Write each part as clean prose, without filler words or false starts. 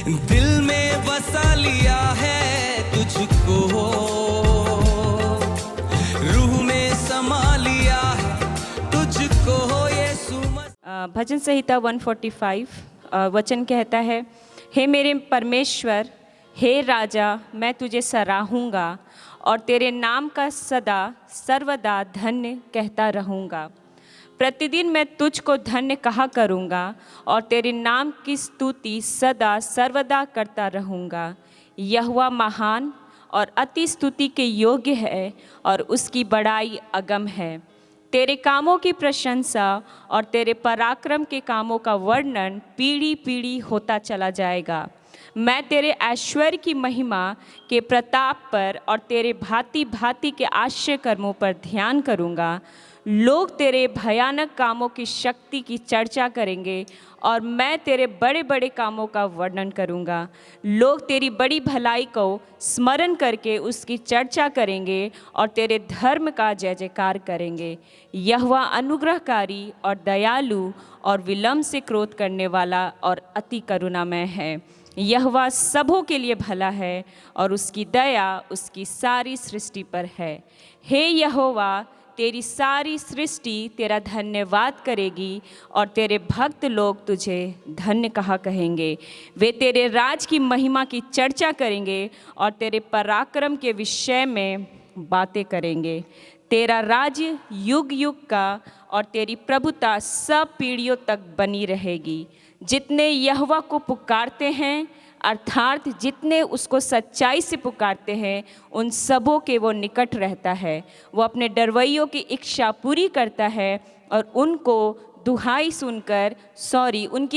दिल में बसा लिया है तुझको, रूह में समा लिया है तुझको यीशु मसीह। भजन संहिता 145 वचन कहता है, हे मेरे परमेश्वर, हे राजा, मैं तुझे सराहूँगा और तेरे नाम का सदा सर्वदा धन्य कहता रहूँगा। प्रतिदिन मैं तुझको धन्य कहा करूँगा और तेरे नाम की स्तुति सदा सर्वदा करता रहूँगा। यहोवा महान और अति स्तुति के योग्य है और उसकी बड़ाई अगम है। तेरे कामों की प्रशंसा और तेरे पराक्रम के कामों का वर्णन पीढ़ी पीढ़ी होता चला जाएगा। मैं तेरे ऐश्वर्य की महिमा के प्रताप पर और तेरे भांति भांति के आश्चर्य कर्मों पर ध्यान करूँगा। लोग तेरे भयानक कामों की शक्ति की चर्चा करेंगे और मैं तेरे बड़े बड़े कामों का वर्णन करूँगा। लोग तेरी बड़ी भलाई को स्मरण करके उसकी चर्चा करेंगे और तेरे धर्म का जय जयकार करेंगे। यहोवा अनुग्रहकारी और दयालु और विलम्ब से क्रोध करने वाला और अति करुणामय है। यहोवा सबों के लिए भला है और उसकी दया उसकी सारी सृष्टि पर है। हे यहोवा, तेरी सारी सृष्टि तेरा धन्यवाद करेगी और तेरे भक्त लोग तुझे धन्य कहा कहेंगे। वे तेरे राज की महिमा की चर्चा करेंगे और तेरे पराक्रम के विषय में बातें करेंगे। तेरा राज्य युग युग का और तेरी प्रभुता सब पीढ़ियों तक बनी रहेगी। जितने यहोवा को पुकारते हैं, अर्थात जितने उसको सच्चाई से पुकारते हैं, उन सबों के वो निकट रहता है। वो अपने डरवैयों की इच्छा पूरी करता है और उनकी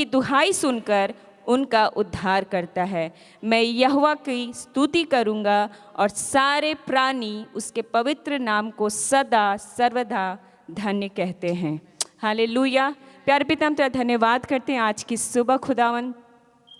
दुहाई सुनकर उनका उद्धार करता है। मैं यहोवा की स्तुति करूँगा और सारे प्राणी उसके पवित्र नाम को सदा सर्वदा धन्य कहते हैं। हालेलुया। प्यारे पिता, हम तेरा धन्यवाद करते हैं आज की सुबह। खुदावन,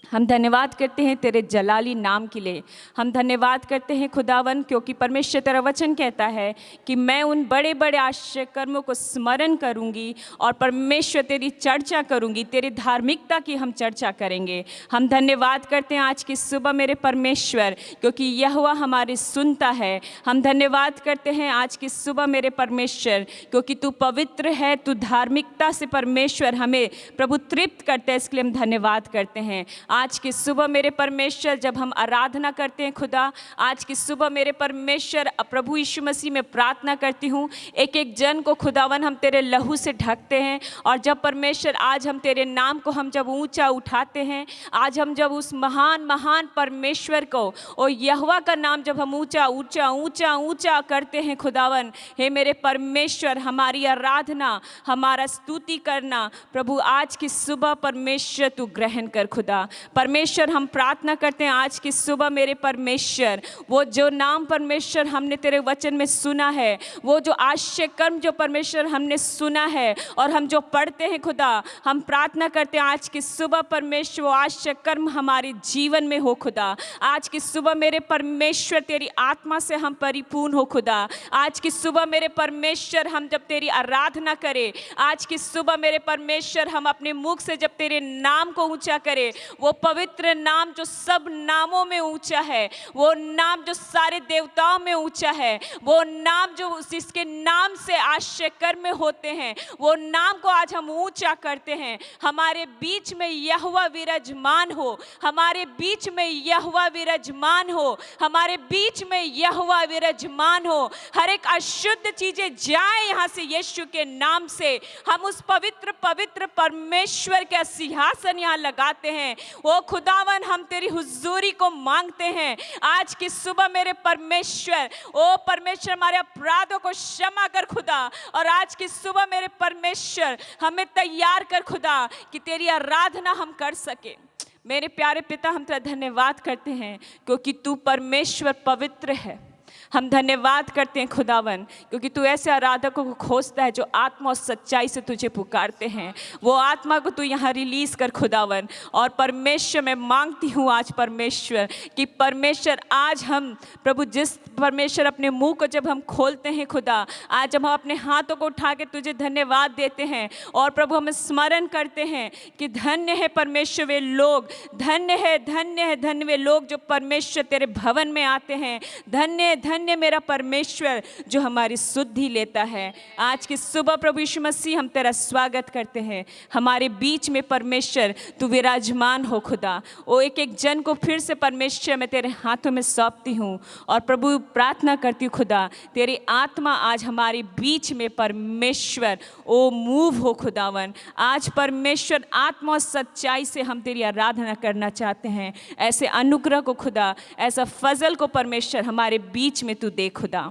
हम धन्यवाद करते हैं तेरे जलाली नाम के लिए। हम धन्यवाद करते हैं खुदावन, क्योंकि परमेश्वर तेरा वचन कहता है कि मैं उन बड़े बड़े आश्चर्य कर्मों को स्मरण करूंगी और परमेश्वर तेरी चर्चा करूंगी, तेरी धार्मिकता की हम चर्चा करेंगे। हम धन्यवाद करते हैं आज की सुबह मेरे परमेश्वर, क्योंकि यहोवा हमारी सुनता है। हम धन्यवाद करते हैं आज की सुबह मेरे परमेश्वर, क्योंकि तू पवित्र है, तू धार्मिकता से परमेश्वर हमें प्रभु तृप्त करते हैं। इसके लिए हम धन्यवाद करते हैं। आज की सुबह मेरे परमेश्वर, जब हम आराधना करते हैं खुदा, आज की सुबह मेरे परमेश्वर प्रभु यीशु मसीह में प्रार्थना करती हूँ, एक एक जन को खुदावन हम तेरे लहू से ढकते हैं। और जब परमेश्वर आज हम तेरे नाम को हम जब ऊंचा उठाते हैं, आज हम जब उस महान महान परमेश्वर को और यहोवा का नाम जब हम ऊंचा ऊंचा ऊंचा ऊंचा करते हैं खुदावन, हे मेरे परमेश्वर, हमारी आराधना, हमारा स्तुति करना प्रभु आज की सुबह परमेश्वर तू ग्रहण कर। खुदा परमेश्वर, हम प्रार्थना करते हैं आज की सुबह मेरे परमेश्वर, वो जो नाम परमेश्वर हमने तेरे वचन में सुना है, वो जो आश्चर्य कर्म जो परमेश्वर हमने सुना है और हम जो पढ़ते हैं खुदा, हम प्रार्थना करते हैं आज की सुबह परमेश्वर वो आश्चर्य कर्म हमारे जीवन में हो। खुदा आज की सुबह मेरे परमेश्वर तेरी आत्मा से हम परिपूर्ण हो। खुदा आज की सुबह मेरे परमेश्वर, हम जब तेरी आराधना करें, आज की सुबह मेरे परमेश्वर, हम अपने मुख से जब तेरे नाम को ऊंचा करें, वो पवित्र नाम जो सब नामों में ऊंचा है, वो नाम जो सारे देवताओं में ऊंचा है, वो नाम जो जिसके नाम से आश्चर्य कर्म होते हैं, वो नाम को आज हम ऊंचा करते हैं। हमारे बीच में यहोवा विराजमान हो, हमारे बीच में यहोवा विराजमान हो, हमारे बीच में यहोवा विराजमान हो। हर एक अशुद्ध चीजें जाए यहाँ से यीशु के नाम से। हम उस पवित्र पवित्र परमेश्वर का सिंहासन यहाँ लगाते हैं। ओ खुदावन, हम तेरी हुजूरी को मांगते हैं आज की सुबह मेरे परमेश्वर। ओ परमेश्वर, हमारे अपराधों को क्षमा कर खुदा, और आज की सुबह मेरे परमेश्वर हमें तैयार कर खुदा कि तेरी आराधना हम कर सके। मेरे प्यारे पिता, हम तेरा धन्यवाद करते हैं क्योंकि तू परमेश्वर पवित्र है। हम धन्यवाद करते हैं खुदावन, क्योंकि तू ऐसे आराधकों को खोजता है जो आत्मा और सच्चाई से तुझे पुकारते हैं। वो आत्मा को तू यहाँ रिलीज कर खुदावन। और परमेश्वर, मैं मांगती हूँ आज परमेश्वर कि परमेश्वर आज हम प्रभु जिस परमेश्वर अपने मुंह को जब हम खोलते हैं खुदा, आज जब हम अपने हाथों को उठा के तुझे धन्यवाद देते हैं और प्रभु हम स्मरण करते हैं कि धन्य है परमेश्वर वे लोग, धन्य है, धन्य है, धन्य वे लोग जो परमेश्वर तेरे भवन में आते हैं। धन्य धन्य मेरा परमेश्वर जो हमारी शुद्धि लेता है। आज की सुबह प्रभु यीशु मसीह हम तेरा स्वागत करते हैं। हमारे बीच में परमेश्वर तू विराजमान हो खुदा। ओ एक एक जन को फिर से परमेश्वर मैं तेरे हाथों में सौंपती हूँ और प्रभु प्रार्थना करती हूँ खुदा तेरी आत्मा आज हमारे बीच में परमेश्वर ओ मूव हो खुदावन। आज परमेश्वर आत्मा और सच्चाई से हम तेरी आराधना करना चाहते हैं। ऐसे अनुग्रह को खुदा, ऐसा फजल को परमेश्वर हमारे बीच में तू दे खुदा।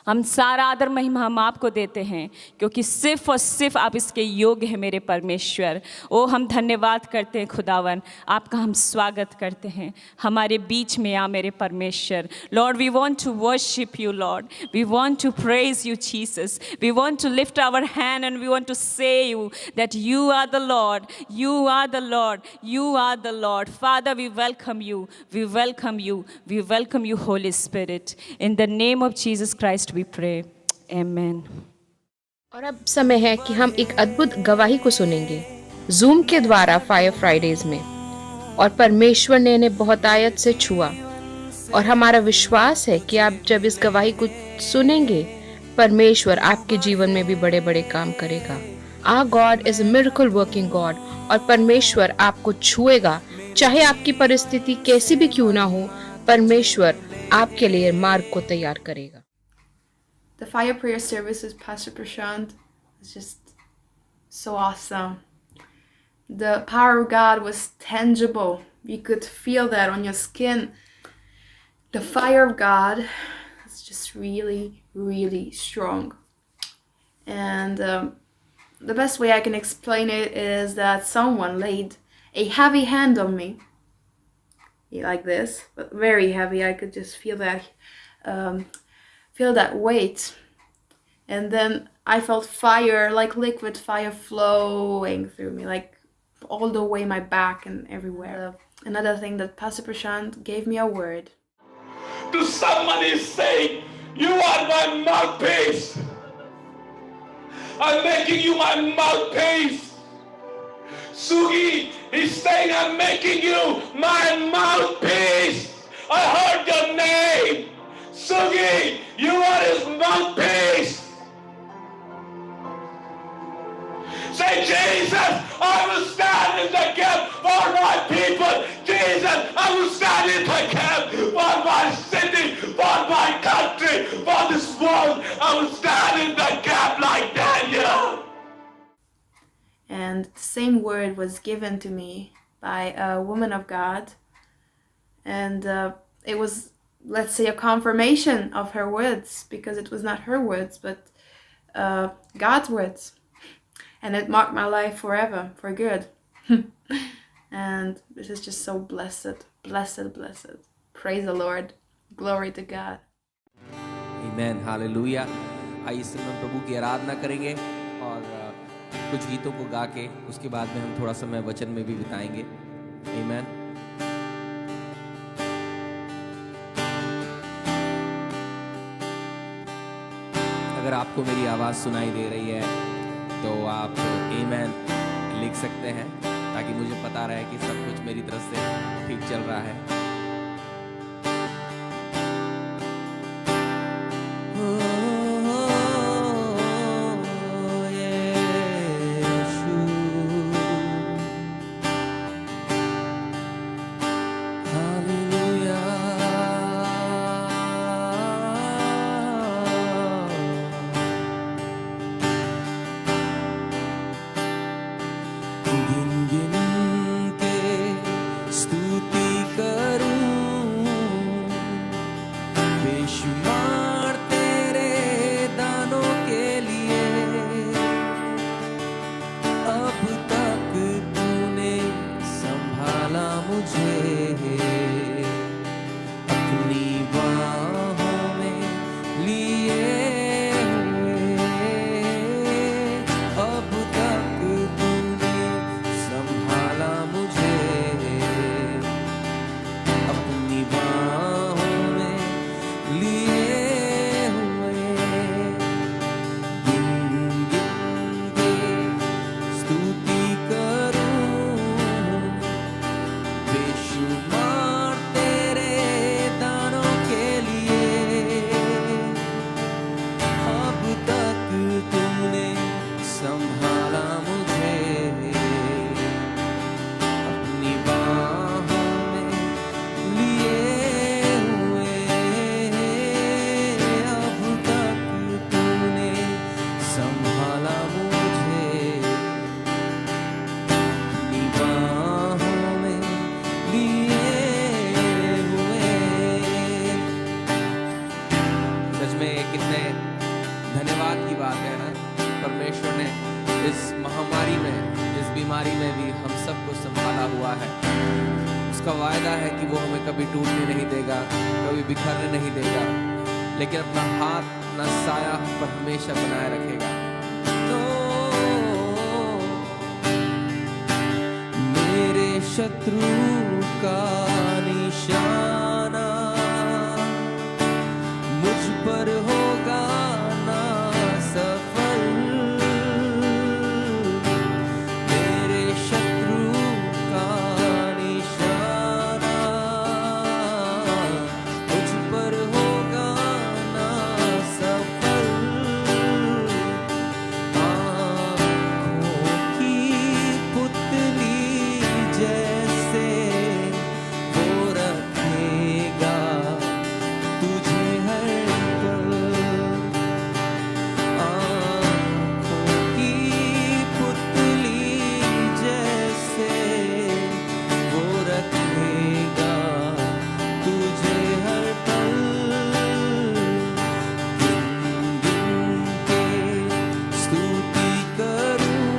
हम सारा आदर महिमा हम आपको देते हैं क्योंकि सिर्फ और सिर्फ आप इसके योग्य हैं मेरे परमेश्वर। ओ हम धन्यवाद करते हैं खुदावन, आपका हम स्वागत करते हैं। हमारे बीच में आ मेरे परमेश्वर। Lord we want to worship you Lord, we want to praise you Jesus, we want to lift our hand and we want to say you that you are the Lord, you are the Lord, you are the Lord. Father we welcome you, we welcome you, we welcome you Holy Spirit. In the name of Jesus Christ we pray, amen। और अब समय है कि हम एक अद्भुत गवाही को सुनेंगे जूम के द्वारा फायर फ्राइडेज में। और परमेश्वर ने इन्हें बहुत आयत से छुआ और हमारा विश्वास है कि आप जब इस गवाही को सुनेंगे परमेश्वर आपके जीवन में भी बड़े बड़े काम करेगा। Our God is a miracle working God और परमेश्वर आपको छुएगा, चाहे आपकी परिस्थिति कैसी भी क्यों ना हो, परमेश्वर आपके लिए मार्ग को तैयार करेगा। The fire prayer service with Pastor Prashant was just so awesome. The power of God was tangible. You could feel that on your skin. The fire of God is just really, really strong. And the best way I can explain it is that someone laid a heavy hand on me. Like this, but very heavy. I could just feel that weight, and then I felt fire, like liquid fire flowing through me, like all the way my back and everywhere. Another thing that Pastor Prashant gave me a word. To someone is saying, you are my mouthpiece. I'm making you my mouthpiece. Sugi is saying, I'm making you my mouthpiece. I heard your name. Sugi, you are his mouthpiece. Say, Jesus, I will stand in the gap for my people. Jesus, I will stand in the gap for my city, for my country, for this world. I will stand in the gap like Daniel. And the same word was given to me by a woman of God. And it was, let's say, a confirmation of her words, because it was not her words, but God's words. And it marked my life forever, for good. And this is just so blessed, blessed, blessed. Praise the Lord. Glory to God. Amen. Hallelujah. आइए इस समय हम प्रभु की आराधना करेंगे और कुछ गीतों को गा के उसके बाद में हम थोड़ा समय वचन में भी बिताएंगे। Amen. अगर आपको मेरी आवाज़ सुनाई दे रही है तो आप आमेन लिख सकते हैं ताकि मुझे पता रहे कि सब कुछ मेरी तरफ से ठीक चल रहा है। बेशुमार तेरे दानों के लिए अब तक तूने संभाला मुझे अपनी बाहों में लिए हुए। अब तक तूने संभाला मुझे अपनी बाहों में लिए हुए। सच में ये कितने धन्यवाद की बात है ना, परमेश्वर ने इस महामारी में, इस बीमारी में भी हम सबको संभाला हुआ है। उसका वायदा है कि वो हमें कभी टूटने नहीं देगा, कभी बिखरने नहीं देगा, लेकिन अपना हाथ, अपना साया हम पर हमेशा बनाए रखेगा। मेरे शत्रु का निशाना मुझ पर होगा ना सफल। मेरे शत्रु का निशाना मुझ पर होगा ना सफल। आँखों की पुतली जैसे वो रखेगा तुझे हर पल। आँखों की पुतली जैसे वो रखेगा तुझे हर पल। गिन गिन के स्तुति करूं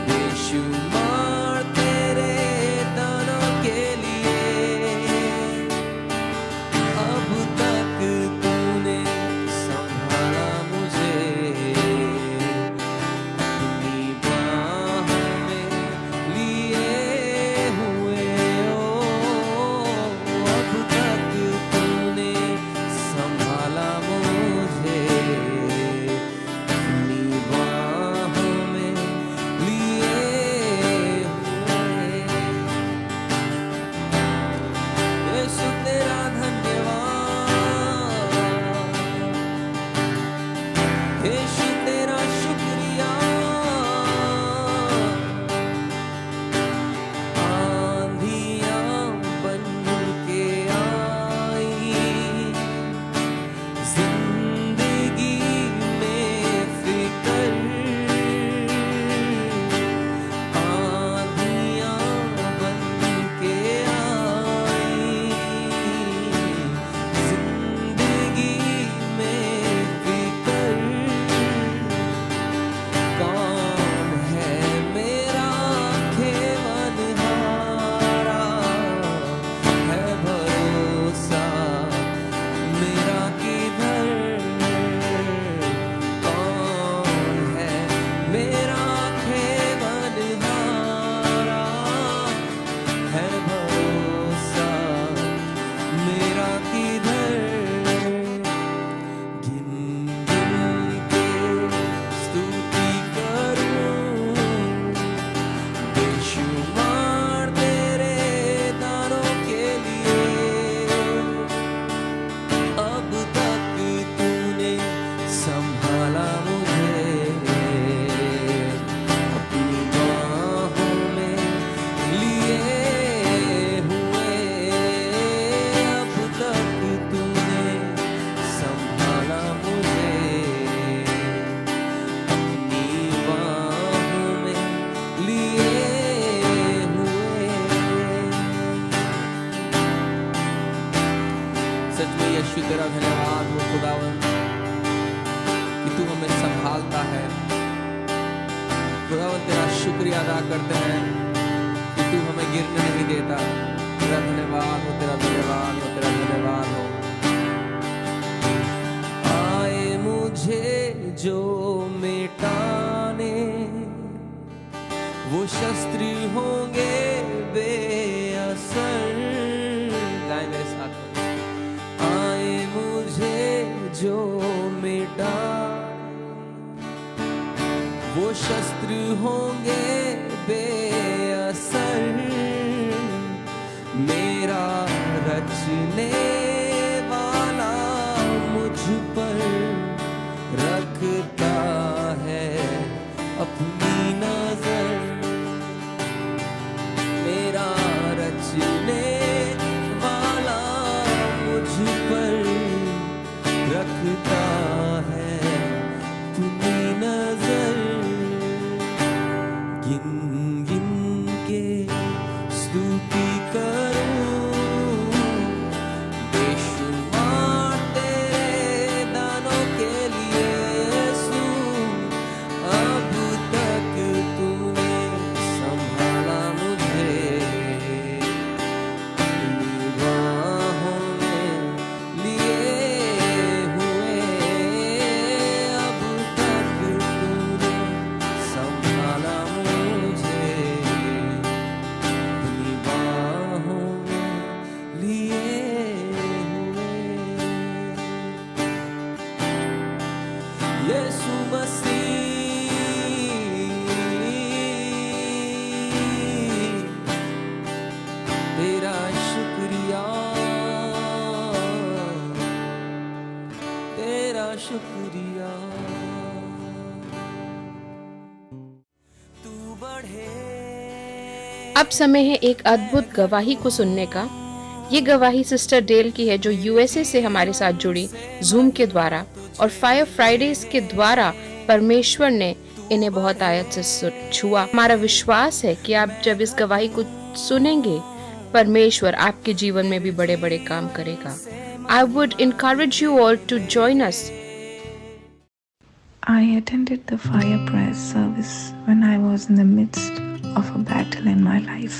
बेशुमार तेरे दानों के लिए। अब तक तूने संभाला मुझे अपनी बाहों में लिए हुए। अब तक तूने संभाला मुझे अपनी बाहों में लिए हुए। यीशु तेरा धन्यवाद, यीशु तेरा शुक्रिया। आंधियां बन के आई जिंदगी में फिकर। आंधियां बन के आई जिंदगी में फिकर। कौन है मेरा खेवनहारा, है भरोसा मेरा किधर। कौन है मेरा खेवनहारा, है भरोसा मेरा किधर। गिन गिन के स्तुति करूं बेशुमार तेरे दानों के लिए। अब तक तूने संभाला मुझे अपनी बाहों में लिए हुए। अब तक तूने संभाला मुझे अपनी बाहों में लिए हुए। सच में यीशु तेरा धन्यवाद हो खुदावन कि तू हमें संभालता है। खुदावन तेरा शुक्रिया अदा करते हैं कि तू हमें गिरने नहीं देता। तेरा धन्यवाद हो, तेरा धन्यवाद हो, तेरा धन्यवाद हो। आए मुझे जो मिटाने वो शस्त्र होंगे बेअसर। गाएं मेरे साथ में। आए मुझे जो मिटा वो शस्त्र होंगे बेअसर। स्तुति करूं बेशुमार तेरे दानों के लिए यीशु अब तक तूने संभाला मुझे अपनी बाहों में लिए हुए अब तक तूने संभाला मुझे अपनी बाहों में लिए हुए यीशु मसीह तेरा शुक्रिया तेरा शुक्रिया तू बढ़े अब समय है एक अद्भुत गवाही को सुनने का। ये गवाही सिस्टर डेल की है जो यूएसए से हमारे साथ जुड़ी जूम के द्वारा, और फायर फ्राइडेज के द्वारा परमेश्वर ने इन्हें बहुत आयत से छुआ। हमारा विश्वास है कि आप जब इस गवाही को सुनेंगे परमेश्वर आपके जीवन में भी बड़े बड़े काम करेगा। I would encourage you all to join us. I attended the fire prayer service when I was in the midst of a battle in my life.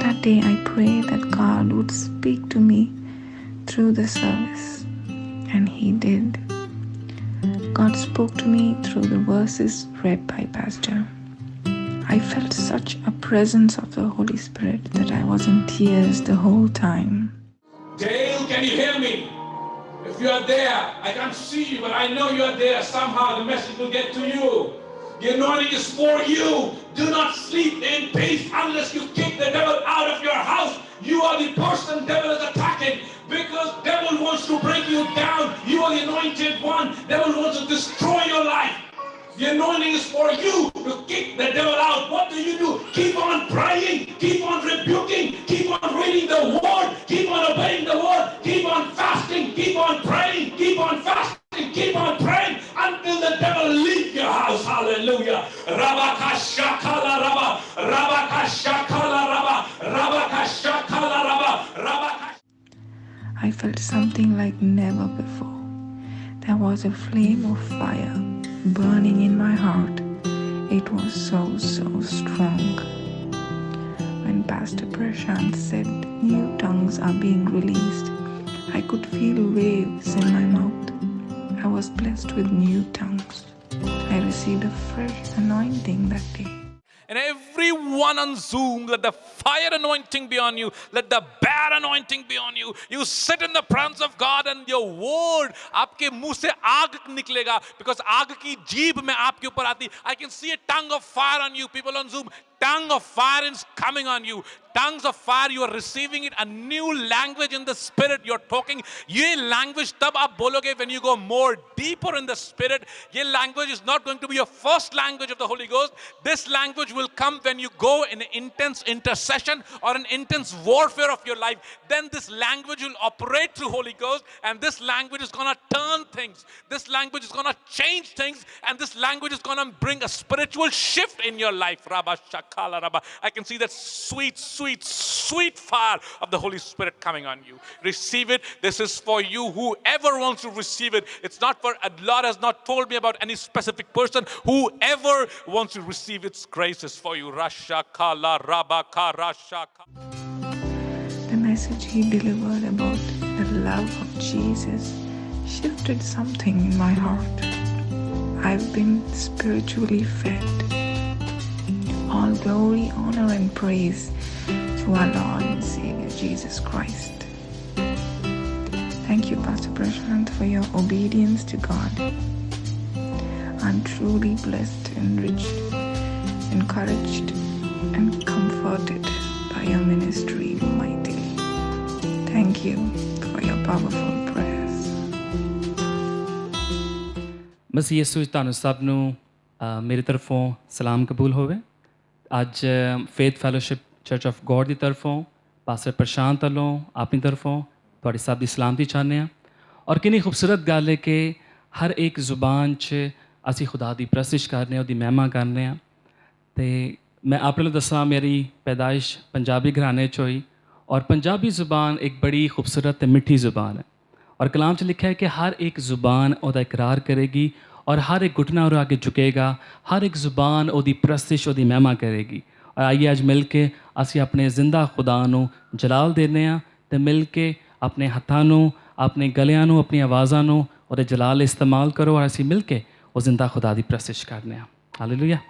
That day I prayed that God would speak to me through the service, and He did. God spoke to me through the verses read by Pastor. I felt such a presence of the Holy Spirit that I was in tears the whole time. Dale, can you hear me? If you are there, I can't see you, but I know you are there. Somehow the message will get to you. The anointing is for you. Do not sleep in peace unless you kick the devil out of your house. You are the person devil is attacking, because devil wants to bring you down. You are the anointed one. Devil wants to destroy your life. The anointing is for you to kick the devil out. What do? Keep on praying, keep on rebuking, keep on reading the word, keep on obeying the word, keep on fasting, keep on praying, keep on fasting, keep on praying until the devil leave your house. Hallelujah. Rabakashakala raba, rabakashakala raba, rabakashakala raba, rabakash. I felt something like never before. There was a flame of fire burning in my heart. It was so strong. When Pastor Prashant said new tongues are being released, I could feel waves in my mouth. I was blessed with new tongues. I received a fresh anointing that day. And everyone on Zoom, let the fire anointing be on you. Let the bad anointing be on you. You sit in the presence of God and your word, आपके मुंह से आग निकलेगा, because आग की जीभ में आपके ऊपर आती. I can see a tongue of fire on you, people on Zoom. Tongue of fire is coming on you. Tongues of fire, you are receiving it. A new language in the spirit you're talking. ये language तब आप बोलोगे when you go more deeper in the spirit. ये language is not going to be your first language of the Holy Ghost. This language will come when you go in an intense intercession or an intense warfare of your life. Then this language will operate through Holy Ghost, and this language is going to turn things. This language is going to change things, and this language is going to bring a spiritual shift in your life. Rabba Shakala Rabba. I can see that sweet fire of the Holy Spirit coming on you. Receive it. This is for you. Whoever wants to receive it. It's not for, Lord has not told me about any specific person. Whoever wants to receive its grace is for you. Rasha Kala Rabba Ka Rasha. The message he delivered about the love of Jesus shifted something in my heart. I've been spiritually fed. All glory, honor, and praise to our Lord and Savior Jesus Christ. Thank you, Pastor Prashant, for your obedience to God. I'm truly blessed, enriched, encouraged, and comforted by your ministry mightily. Thank you for your powerful prayers. ਮਸੀਹ ਯਿਸੂ ਤੁਹਾਨੂੰ ਸਭ ਨੂੰ ਮੇਰੀ ਤਰਫੋਂ ਸਲਾਮ ਕਬੂਲ ਹੋਵੇ। ਅੱਜ faith fellowship church of God ਦੀ ਤਰਫੋਂ ਪਾਸਟਰ ਪ੍ਰਸ਼ਾਂਤ ਵੱਲੋਂ ਆਪਣੀ ਤਰਫੋਂ ਤੁਹਾਡੀ ਸਭ ਦੀ ਸਲਾਮਤੀ ਚਾਹੁੰਦੇ ਹਾਂ। ਔਰ ਕਿੰਨੀ ਖੂਬਸੂਰਤ ਗੱਲ ਹੈ ਕਿ ਹਰ ਇੱਕ ਜ਼ੁਬਾਨ 'ਚ ਅਸੀਂ ਖੁਦਾ ਦੀ ਪ੍ਰਸਤਿਸ਼ ਕਰ ਰਹੇ ਹਾਂ, ਉਹਦੀ ਮਹਿਮਾ ਕਰ ਰਹੇ ਹਾਂ। ਅਤੇ मैं अपने लिए दसा मेरी पैदाइश पंजाबी घराने च होई और पंजाबी ज़ुबान एक बड़ी खूबसूरत मिठी ज़ुबान है और कलाम च लिखा है कि हर एक ज़ुबान ओदा इकरार करेगी और हर एक घुटना और आगे झुकेगा, हर एक ज़ुबान ओदी प्रस्तिश ओदी महिमा करेगी। और आइए अज मिल के असी अपने जिंदा खुदा नू जलाल देने ते मिल के अपने हत्थां नू, अपने गलियां नू, अपनी आवाज़ां नू और जलाल इस्तेमाल करो और असी मिल के वो जिंदा खुदा दी प्रस्तिश करने। हालेलुया।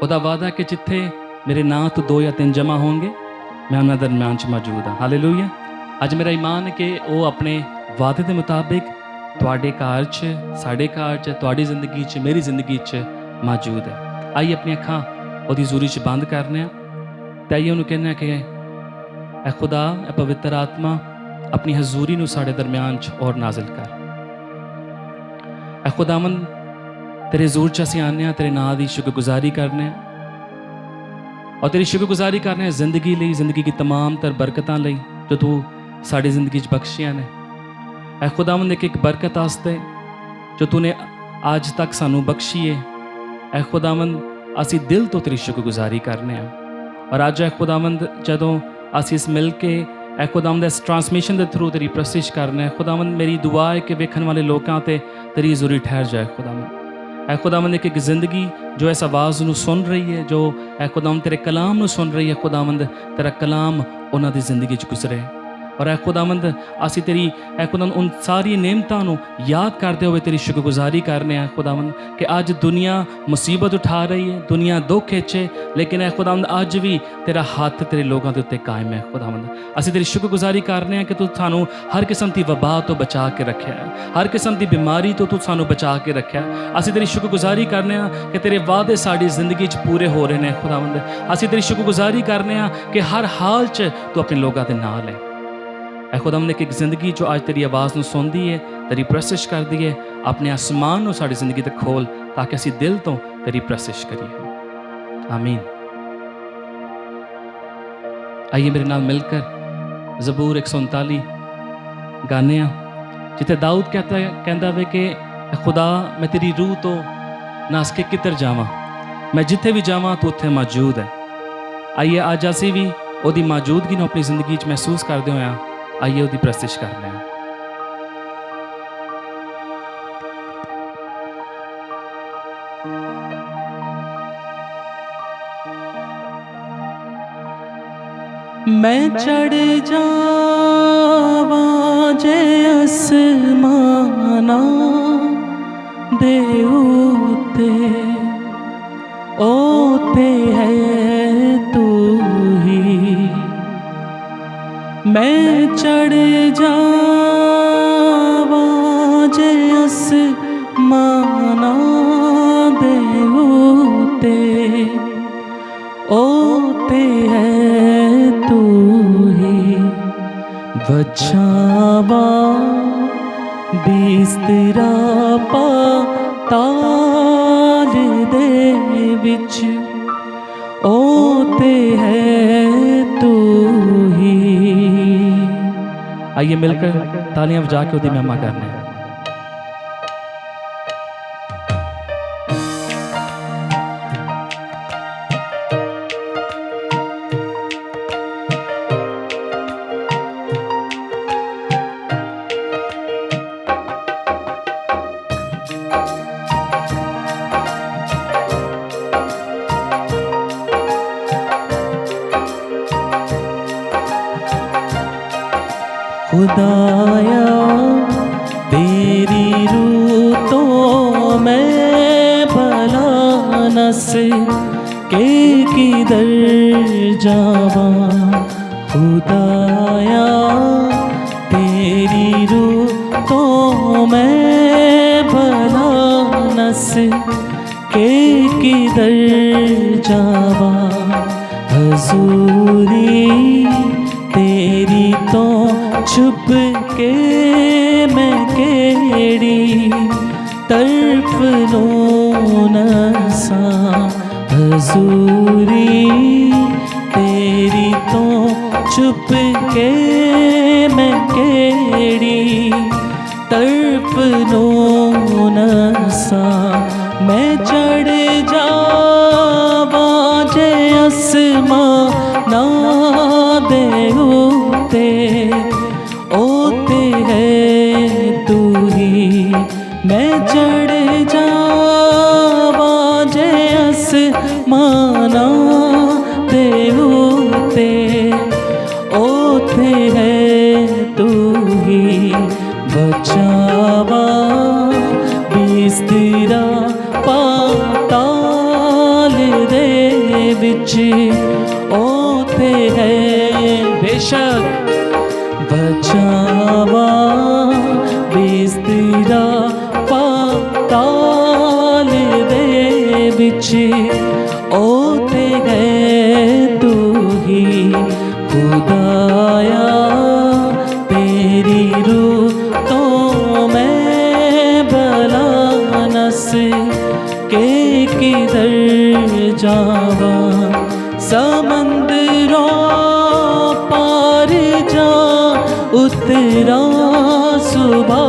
ਉਹਦਾ वादा कि जिथे मेरे नां तो 2 या 3 जमा होंगे मैं उन्होंने दरम्यान च मौजूद हाँ। हालेलुया। अज मेरा ईमान है कि वो अपने वादे के मुताबिक तुहाडे घर च, साडे घर च, तुहाडी जिंदगी च, मेरी जिंदगी च मौजूद है। आइए अपनी अखां ओदी हज़ूरी च बंद करने ते आइए उन्होंने कहने कि ऐ खुदा, ऐ पवित्र आत्मा अपनी हज़ूरी नू साडे दरम्यान च और नाजिल कर। ऐ खुदावंद तेरे ज़ोर च असीं आने तेरे नां दी शुक्रगुजारी करने और तेरी शुक्रगुजारी करने जिंदगी लई, जिंदगी की तमाम तर बरकतां लई जो तू साड़ी जिंदगी च बख्शियां ने। ऐ खुदावंद एक बरकत आस्ते जो तूने आज तक सानू बख्शी है, ऐ खुदावंद असीं दिल तो तेरी शुक्रगुजारी करने और अज ऐ खुदावंद जदों असीं इस मिल के ऐ खुदावंद इस ट्रांसमिशन के थ्रू तेरी प्रस्तिश करने। खुदावंद मेरी दुआ है कि वेखन वाले लोगों ते तेरी ज़रूरी ठहर जाए। खुदावंद ऐ खुदावंद एक ज़िंदगी जो इस आवाज़ नू सुन रही है, जो ऐ खुदावंद तेरे कलाम नू सुन रही है, खुदावंद तेरा कलाम उन्हां दी ज़िंदगी च गुजरे और ऐ खुदावंद असी तेरी ऐ खुदावंद उन सारी नेमतां नू याद करते हुए तेरी शुक्रगुजारी करने हैं खुदावंद कि अज दुनिया मुसीबत उठा रही है, दुनिया दुख है, लेकिन ऐ खुदावंद अज भी तेरा हाथ तेरे लोगों के उत्ते कायम है। खुदावंद असी तेरी शुक्रगुजारी करने हैं कि तू सानू हर किस्म की वबा तो बचा के रखा है, हर किस्म की बीमारी तो तू सानू बचा के रखा है। असी तेरी शुक्रगुजारी करने हैं कि तेरे वादे साड़ी जिंदगी च पूरे हो रहे हैं। खुदावंद असी तेरी शुक्रगुजारी करने हैं कि हर हाल च तू अपने लोगों के नाल है। ऐ खुदावंद एक ज़िंदगी जो आज तेरी आवाज़ नू सुनदी है, तेरी प्रस्तिश करदी है, अपने आसमान नू साड़ी जिंदगी तक खोल ताकि असी दिल तो तेरी प्रस्तिश करिए। आमीन। आइए मेरे नाल मिलकर ज़बूर 139 गाने जिथे दाऊद कहता वे कि खुदा मैं तेरी रूह तो नास के किधर जावां, मैं जिथे भी जावां तू उत्थे मौजूद है। आइए अज असी भी ओदी मौजूदगी नू अपनी जिंदगी च महसूस करदे होया आइए ओदी प्रस्तिश करने हैं। मैं चढ़ जावां जे आसमाना दे उत्ते ओते है तू ही, मैं चढ़ जावां जे आसमाना दे उत्ते ओते है तू ही, बचावा बिस्तरा पाताल दे विच ओते है तू ही। आइए मिलकर तालियां बजा के उसकी महिमा करने हैं। खुदाया तेरी रूह तो मैं भला न से के किधर जावां, खुदाया तेरी रूह तो मैं भला न से के किधर जावां, हजूरी तेरी तो छुप के मैं केड़ी तरफ लो नसा, हजूरी तेरी तो छुप के मैं केड़ी तरफ लो नसा, माना देवते ओते है तू ही बचावा बिस्तरा पाताल दे विच ओते है बेशक बचावा बिस्तरा पाताल दे विच ओते है तू ही खुदाया तेरी रूह तो मैं भला नस के किधर जावा समंदरों पार जा उतरा सुबह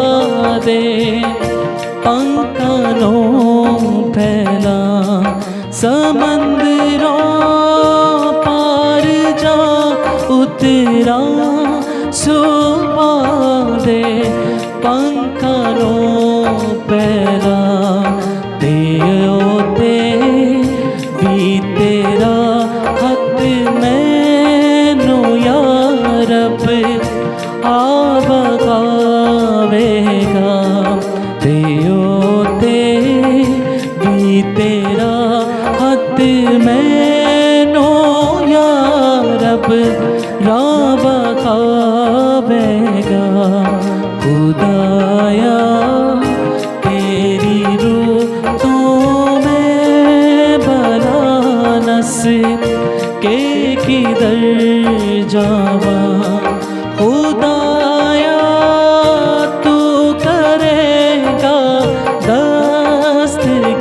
दे पंखनों फैला समंदरों पार जा उतरा सुबह दे पंखनों फैला ते भी तेरा हक मैनू या रब बगावेगा ते भी तेरा हक मैनू या रब बगावेगा खुदाया तेरी रूह तो मैं भला नस के किधर जावा खुदाया तू करेगा दस्तगीरी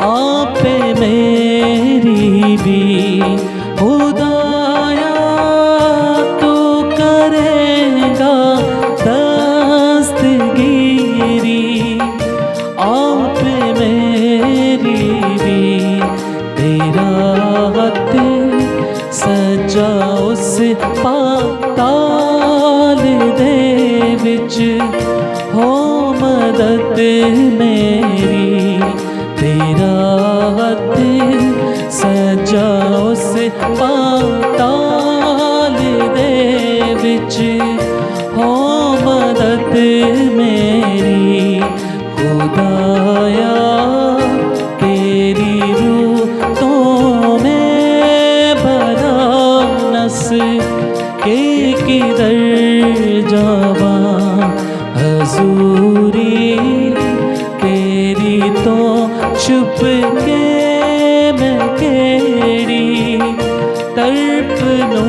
आप मेरी भी खुदाया तू करेगा दस्तगीरी आप मेरी भी तेरा हाथ सजा उस पाताल दे विच हो मदद मेरी तेरा हाथ सजा उस पाताल दे विच हो मदद मेरी खुदाया तेरी रूह तो मैं भला नस के किधर जावा हजूरी तेरी तो छुप के मैं केड़ी तड़पनो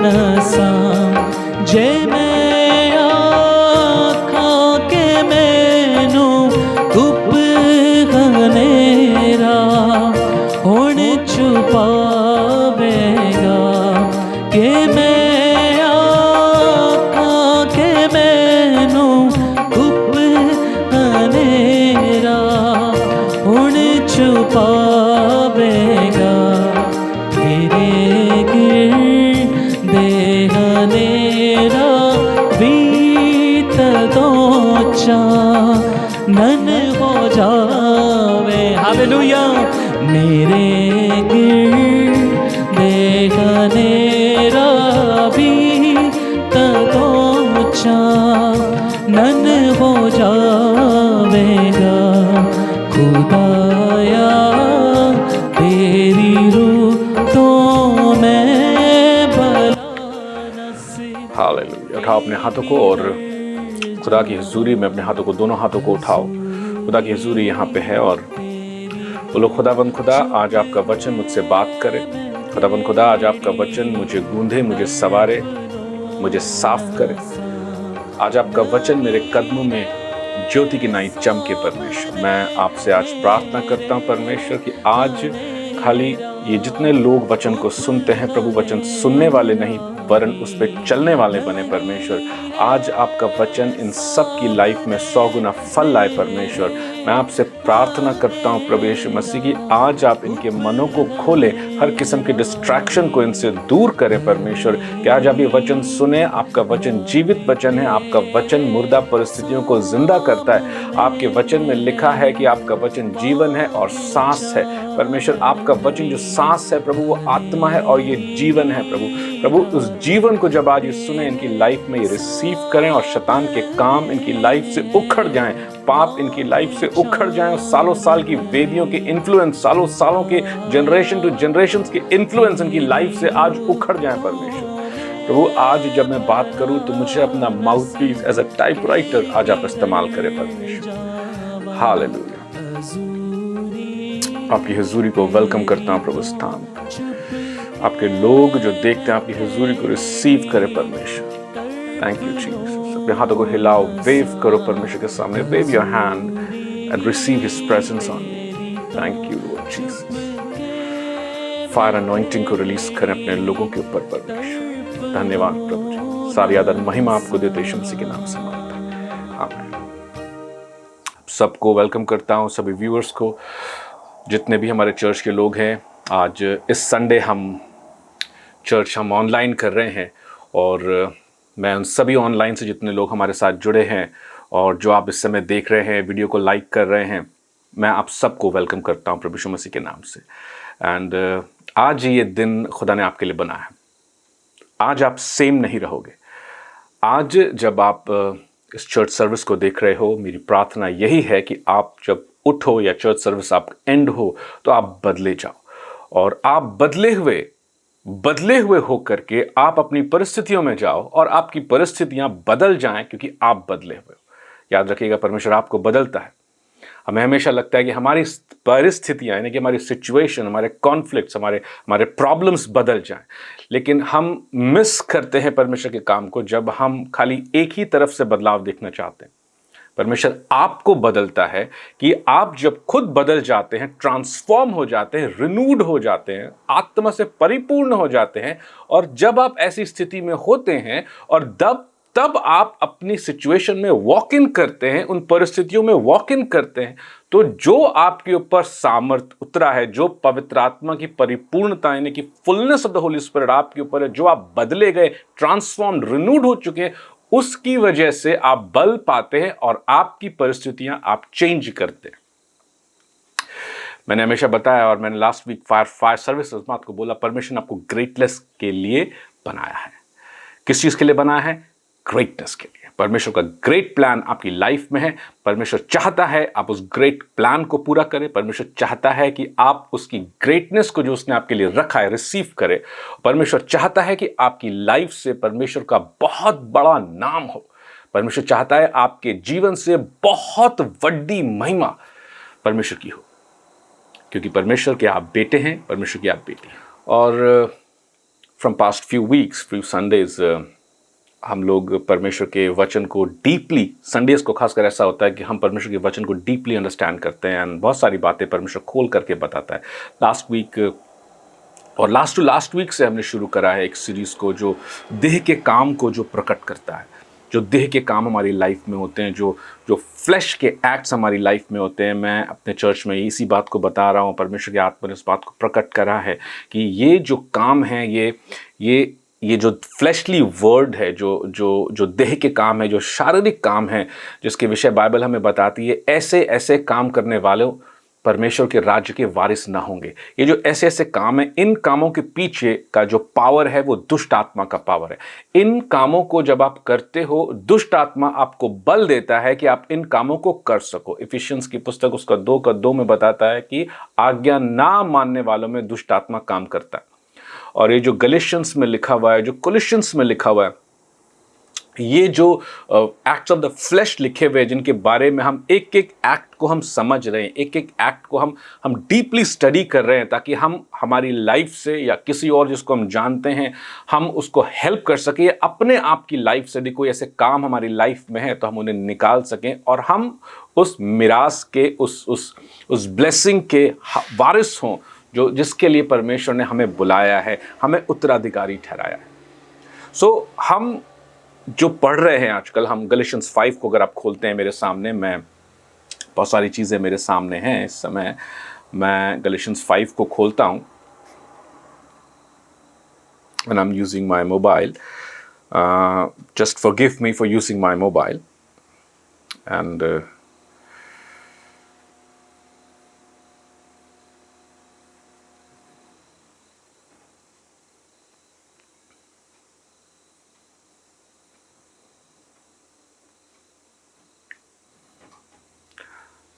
न समझे मैं आखा के मैनू धुप हनेरा हुण छुपावेगा के मैं आखा के मैनू धुप हनेरा हुण छुपावेगा तेरे गिरदे हनेरा बीत दो नन हो जावे हालेलुया मेरे गिरदे हनेरा बीत दो नन हो जावेगा खुदाया तेरी रूह तो मैं भला नसीब हालेलुया। उठाओ अपने हाथों को और खुदा की हुजूरी में अपने हाथों को, दोनों हाथों को उठाओ। खुदा की हुजूरी यहाँ पे है और बोलो खुदाबंद खुदा आज आपका वचन मुझसे बात करे। खुदाबंद खुदा आज आपका वचन मुझे गूंधे, मुझे सवारे, मुझे साफ करे। आज आपका वचन मेरे कदमों में ज्योति की नाई चमके। परमेश्वर मैं आपसे आज प्रार्थना करता हूँ परमेश्वर कि आज खाली ये जितने लोग वचन को सुनते हैं प्रभु, वचन सुनने वाले नहीं वरन उस पर चलने वाले बने परमेश्वर। आज आपका वचन इन सब की लाइफ में 100 गुना फल लाए परमेश्वर। मैं आपसे प्रार्थना करता हूँ प्रभु यीशु मसीह की आज आप इनके मनों को खोलें, हर किस्म के डिस्ट्रैक्शन को इनसे दूर करें परमेश्वर, कि आज आप ये वचन सुने। आपका वचन जीवित वचन है, आपका वचन मुर्दा परिस्थितियों को जिंदा करता है। आपके वचन में लिखा है कि आपका वचन जीवन है और सांस है परमेश्वर। आपका वचन जो सांस है प्रभु वो आत्मा है और ये जीवन है प्रभु। उस जीवन को जब आज ये सुने, इनकी लाइफ में ये रिसीव करें और शैतान के काम इनकी लाइफ से उखड़ जाएं, पाप इनकी लाइफ से उखड़ जाएं और सालों साल की वेदियों के इन्फ्लुएंस, सालों सालों के जनरेशन टू जनरेशन के इन्फ्लुएंस इनकी लाइफ से आज उखड़ जाएं परमेश्वर। प्रभु आज जब मैं बात करूं तो मुझे अपना mouth piece as a typewriter आज आप इस्तेमाल करें परमेश्वर। हालेलुया। आपकी हुजूरी को वेलकम करता हूं प्रभु स्थान। आपके लोग जो देखते हैं आपकी हुजूरी को रिसीव करें परमेश्वर। Thank you Jesus. अपने हाथों को हिलाओ, वेव करो परमेश्वर के सामने, wave your hand and receive his presence on me. Thank you Lord Jesus. Fire anointing को रिलीज करें अपने लोगों के ऊपर परमेश्वर। धन्यवाद प्रभु जी। सारी आदर महिमा आपको देते यीशु मसीह के नाम से मांगते हैं, आमीन। सबको वेलकम करता हूं, सभी व्यूअर्स को, जितने भी हमारे चर्च के लोग हैं। आज इस संडे हम ऑनलाइन कर रहे हैं और मैं उन सभी ऑनलाइन से जितने लोग हमारे साथ जुड़े हैं और जो आप इस समय देख रहे हैं, वीडियो को लाइक कर रहे हैं, मैं आप सबको वेलकम करता हूं प्रभु यीशु मसीह के नाम से। एंड आज ये दिन खुदा ने आपके लिए बनाया है। आज आप सेम नहीं रहोगे। आज जब आप इस चर्च सर्विस को देख रहे हो, मेरी प्रार्थना यही है कि आप जब उठो या चर्च सर्विस आप एंड हो तो आप बदले जाओ और आप बदले हुए होकर के आप अपनी परिस्थितियों में जाओ और आपकी परिस्थितियां बदल जाएं क्योंकि आप बदले हुए हो। याद रखिएगा परमेश्वर आपको बदलता है। हमें हमेशा लगता है कि हमारी परिस्थितियां यानी कि हमारी सिचुएशन, हमारे कॉन्फ्लिक्ट्स, हमारे प्रॉब्लम्स बदल जाएं, लेकिन हम मिस करते हैं परमेश्वर के काम को जब हम खाली एक ही तरफ से बदलाव देखना चाहते हैं। परमेश्वर आपको बदलता है कि आप जब खुद बदल जाते हैं, ट्रांसफॉर्म हो जाते हैं, रिन्यूड हो जाते हैं, आत्मा से परिपूर्ण हो जाते हैं, और जब आप ऐसी स्थिति में होते हैं और तब आप अपनी सिचुएशन में वॉक इन करते हैं, उन परिस्थितियों में वॉक इन करते हैं, तो जो आपके ऊपर सामर्थ उतरा है, जो पवित्र आत्मा की परिपूर्णता यानी कि fullness of the Holi spirit आपके ऊपर है, जो आप बदले गए, ट्रांसफॉर्म्ड, रिन्यूड हो चुके हैं, उसकी वजह से आप बल पाते हैं और आपकी परिस्थितियां आप चेंज करते हैं। मैंने हमेशा बताया और मैंने लास्ट वीक फायर सर्विस बात को बोला, परमेश्वर ने आपको ग्रेटनेस के लिए बनाया है। किस चीज के लिए बनाया है? ग्रेटनेस के लिए। परमेश्वर का ग्रेट प्लान आपकी लाइफ में है। परमेश्वर चाहता है आप उस ग्रेट प्लान को पूरा करें। परमेश्वर चाहता है कि आप उसकी ग्रेटनेस को जो उसने आपके लिए रखा है रिसीव करें। परमेश्वर चाहता है कि आपकी लाइफ से परमेश्वर का बहुत बड़ा नाम हो। परमेश्वर चाहता है आपके जीवन से बहुत बड़ी महिमा परमेश्वर की हो, क्योंकि परमेश्वर के आप बेटे हैं, परमेश्वर की आप बेटी हैं। और from past few weeks, few Sundays हम लोग परमेश्वर के वचन को डीपली, संडेज को खासकर ऐसा होता है कि हम परमेश्वर के वचन को डीपली अंडरस्टैंड करते हैं एंड बहुत सारी बातें परमेश्वर खोल करके बताता है। लास्ट वीक और लास्ट वीक से हमने शुरू करा है एक सीरीज़ को जो देह के काम को जो प्रकट करता है, जो देह के काम हमारी लाइफ में होते हैं, जो फ्लैश के एक्ट्स हमारी लाइफ में होते हैं। मैं अपने चर्च में इसी बात को बता रहा हूँ, परमेश्वर के आत्मा ने इस बात को प्रकट करा है कि ये जो काम है, ये जो फ्लैशली वर्ड है, जो देह के काम है, जो शारीरिक काम है, जिसके विषय बाइबल हमें बताती है, ऐसे काम करने वालों परमेश्वर के राज्य के वारिस ना होंगे। ये जो ऐसे काम है, इन कामों के पीछे का जो पावर है वो दुष्ट आत्मा का पावर है। इन कामों को जब आप करते हो, दुष्ट आत्मा आपको बल देता है कि आप इन कामों को कर सको। इफिशियंस की पुस्तक उसका 2:2 में बताता है कि आज्ञा ना मानने वालों में दुष्ट आत्मा काम करता है। और ये जो गलेशियंस में लिखा हुआ है, जो कोलिशियंस में लिखा हुआ है, ये जो एक्ट्स ऑफ द फ्लैश लिखे हुए हैं, जिनके बारे में हम एक एक्ट को हम समझ रहे हैं, एक एक्ट को हम डीपली स्टडी कर रहे हैं, ताकि हम हमारी लाइफ से या किसी और जिसको हम जानते हैं हम उसको हेल्प कर सकें। अपने आप की लाइफ से भी कोई ऐसे काम हमारी लाइफ में है तो हम उन्हें निकाल सकें और हम उस मिरास के, उस ब्लेसिंग के वारिस हों जो जिसके लिए परमेश्वर ने हमें बुलाया है, हमें उत्तराधिकारी ठहराया है। सो हम जो पढ़ रहे हैं आजकल, हम गलेशियंस 5 को अगर आप खोलते हैं मेरे सामने, मैं बहुत सारी चीज़ें मेरे सामने हैं इस समय। मैं गैलेशियंस 5 को खोलता हूँ and I'm using my mobile. Just forgive me for using my mobile. And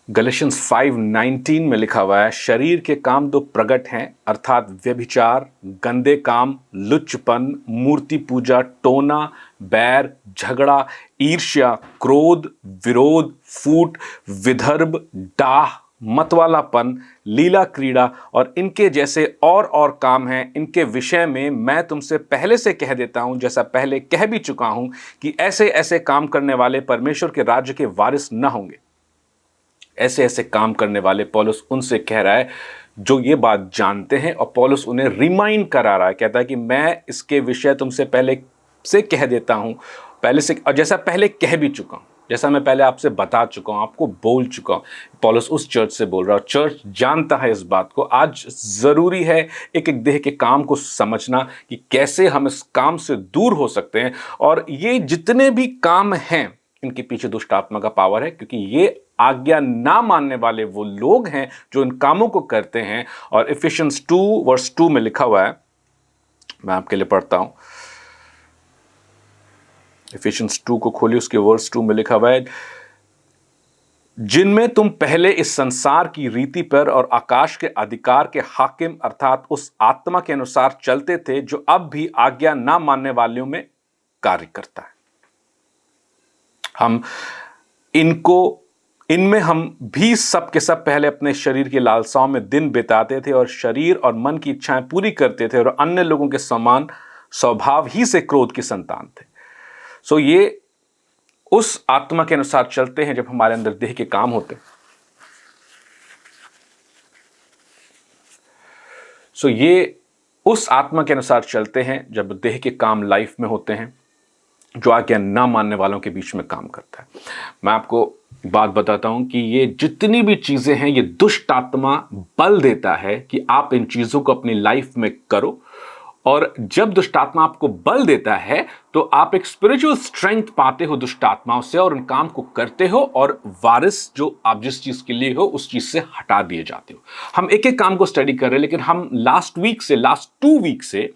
Galatians 5:19 में लिखा हुआ है, शरीर के काम दो प्रकट हैं, अर्थात व्यभिचार, गंदे काम, लुच्चपन, मूर्ति पूजा, टोना, बैर, झगड़ा, ईर्ष्या, क्रोध, विरोध, फूट, विदर्भ, डाह, मतवालापन, लीला क्रीड़ा और इनके जैसे और काम हैं। इनके विषय में मैं तुमसे पहले से कह देता हूं, जैसा पहले कह भी चुका हूं, कि ऐसे ऐसे काम करने वाले परमेश्वर के राज्य के वारिस न होंगे। ऐसे ऐसे काम करने वाले पौलुस उनसे कह रहा है जो ये बात जानते हैं, और पौलुस उन्हें रिमाइंड करा रहा है। कहता है कि मैं इसके विषय तुमसे पहले से कह देता हूं, पहले से, और जैसा पहले कह भी चुका हूं, जैसा मैं पहले आपसे बता चुका हूं, आपको बोल चुका हूं। पौलुस उस चर्च से बोल रहा है, चर्च जानता है इस बात को। आज ज़रूरी है एक एक देह के काम को समझना कि कैसे हम इस काम से दूर हो सकते हैं। और ये जितने भी काम हैं इनके पीछे दुष्ट आत्मा का पावर है, क्योंकि ये आज्ञा ना मानने वाले वो लोग हैं जो इन कामों को करते हैं। और इफिशियंस 2:2 में लिखा हुआ है, मैं आपके लिए पढ़ता हूं। इफिशियंस 2 को खोलिए, उसके वर्स 2 में लिखा हुआ है, जिनमें तुम पहले इस संसार की रीति पर और आकाश के अधिकार के हाकिम अर्थात उस आत्मा के अनुसार चलते थे जो अब भी आज्ञा ना मानने वालों में कार्य करता है। इनमें हम भी सब के सब पहले अपने शरीर की लालसाओं में दिन बिताते थे और शरीर और मन की इच्छाएं पूरी करते थे और अन्य लोगों के समान स्वभाव ही से क्रोध की संतान थे। सो ये उस आत्मा के अनुसार चलते हैं जब हमारे अंदर देह के काम होते हैं। सो ये उस आत्मा के अनुसार चलते हैं जब देह के काम लाइफ में होते हैं, जो आज्ञा ना मानने वालों के बीच में काम करता है। मैं आपको बात बताता हूं कि ये जितनी भी चीजें हैं, ये दुष्ट आत्मा बल देता है कि आप इन चीजों को अपनी लाइफ में करो। और जब दुष्ट आत्मा आपको बल देता है तो आप एक स्पिरिचुअल स्ट्रेंथ पाते हो दुष्ट आत्माओं से, और उन काम को करते हो, और वारिस जो आप जिस चीज के लिए हो उस चीज से हटा दिए जाते हो। हम एक एक काम को स्टडी कर रहे हैं, लेकिन हम लास्ट 2 वीक से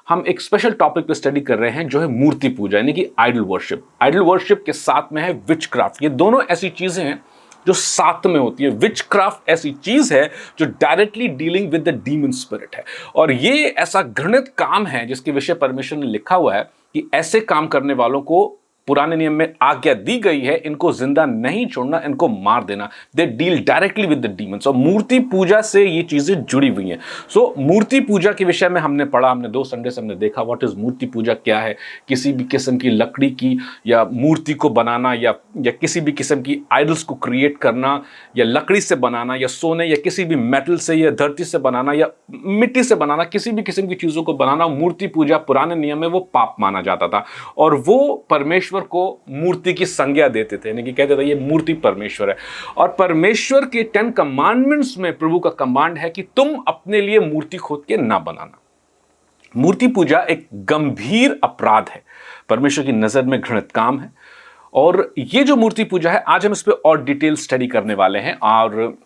हम एक स्पेशल टॉपिक पे स्टडी कर रहे हैं, जो है मूर्ति पूजा, यानी कि आइडल वर्शिप। आइडल वर्शिप के साथ में है विचक्राफ्ट। ये दोनों ऐसी चीजें हैं जो साथ में होती है। विचक्राफ्ट ऐसी चीज है जो directly dealing with the demon spirit है, और ये ऐसा घृणित काम है जिसके विषय परमेश्वर ने लिखा हुआ है कि ऐसे काम करने वालों को पुराने नियम में आज्ञा दी गई है, इनको जिंदा नहीं छोड़ना, इनको मार देना। They deal directly with the demons. और मूर्ति पूजा से ये चीजें जुड़ी हुई हैं। सो मूर्ति पूजा के विषय में हमने पढ़ा, हमने 2 संडे से हमने देखा व्हाट इज मूर्ति पूजा क्या है। किसी भी किस्म की लकड़ी की या मूर्ति को बनाना या किसी भी किस्म की आइडल्स को क्रिएट करना, या लकड़ी से बनाना, या सोने या किसी भी मेटल से या धरती से बनाना या मिट्टी से बनाना, किसी भी किस्म की चीजों को बनाना, मूर्ति पूजा पुराने नियम में वो पाप माना जाता था। और वो परमेश्वर को मूर्ति की संज्ञा देते थे, यानी कि कहते थे ये मूर्ति परमेश्वर है। और परमेश्वर के 10 कमांडमेंट्स में प्रभु का कमांड है कि तुम अपने लिए मूर्ति खोद के ना बनाना। मूर्ति पूजा एक गंभीर अपराध है, परमेश्वर की नजर में घृणित काम है। और ये जो मूर्ति पूजा है, आज हम इस पे और डिटेल स्टडी करने वाले हैं। और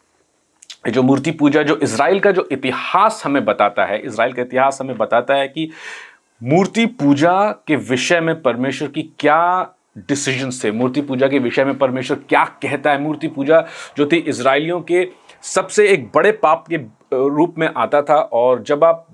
जो मूर्ति पूजा, जो इजराइल का जो इतिहास हमें बताता है, इजराइल का इतिहास हमें बताता है कि मूर्ति पूजा के विषय में परमेश्वर की क्या डिसीजंस थे, मूर्ति पूजा के विषय में परमेश्वर क्या कहता है। मूर्ति पूजा जो थी इजराइलियों के सबसे एक बड़े पाप के रूप में आता था। और जब आप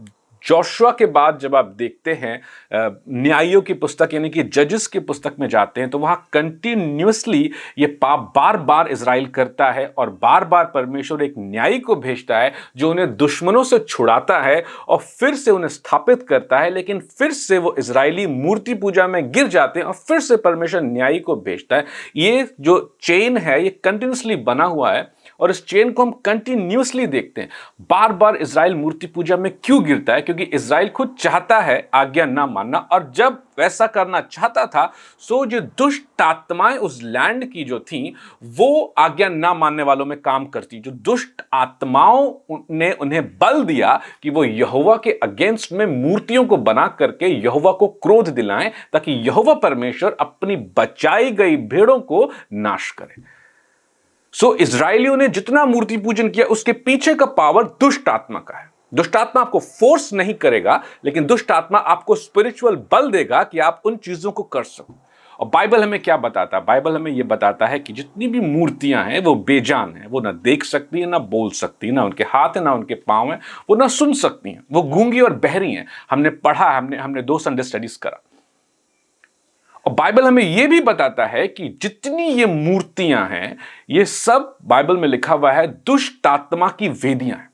जोशुआ के बाद जब आप देखते हैं न्यायियों की पुस्तक यानी कि जजेस की पुस्तक में जाते हैं, तो वहाँ कंटिन्यूसली ये पाप बार बार इजराइल करता है, और बार बार परमेश्वर एक न्यायी को भेजता है जो उन्हें दुश्मनों से छुड़ाता है और फिर से उन्हें स्थापित करता है। लेकिन फिर से वो इजरायली मूर्ति पूजा में गिर जाते हैं और फिर से परमेश्वर न्यायी को भेजता है। ये जो चेन है ये कंटिन्यूसली बना हुआ है, और इस चेन को हम कंटिन्यूसली देखते हैं। बार बार इजराइल मूर्ति पूजा में क्यों गिरता है? क्योंकि इजराइल खुद चाहता है आज्ञा ना मानना, और जब वैसा करना चाहता था सो जो दुष्ट आत्माएं उस लैंड की जो थी वो आज्ञा ना मानने वालों में काम करती। जो दुष्ट आत्माओं ने उन्हें बल दिया कि वो यहोवा के अगेंस्ट में मूर्तियों को बना करके यहोवा को क्रोध दिलाएं, ताकि यहोवा परमेश्वर अपनी बचाई गई भेड़ों को नाश करे। सो इजराइलियों ने जितना मूर्ति पूजन किया उसके पीछे का पावर दुष्ट आत्मा का है। दुष्ट आत्मा आपको फोर्स नहीं करेगा, लेकिन दुष्ट आत्मा आपको स्पिरिचुअल बल देगा कि आप उन चीजों को कर सको। और बाइबल हमें क्या बताता है? बाइबल हमें यह बताता है कि जितनी भी मूर्तियां हैं वो बेजान हैं। वो ना देख सकती है, ना बोल सकती है, ना उनके हाथ है, ना उनके पांव हैं, वो ना सुन सकती हैं, वो गूंगी और बहरी हैं। हमने पढ़ा, हमने 2 संडे स्टडीज करा। और बाइबल हमें यह भी बताता है कि जितनी ये मूर्तियां हैं ये सब बाइबल में लिखा हुआ है दुष्ट आत्मा की वेदियां हैं।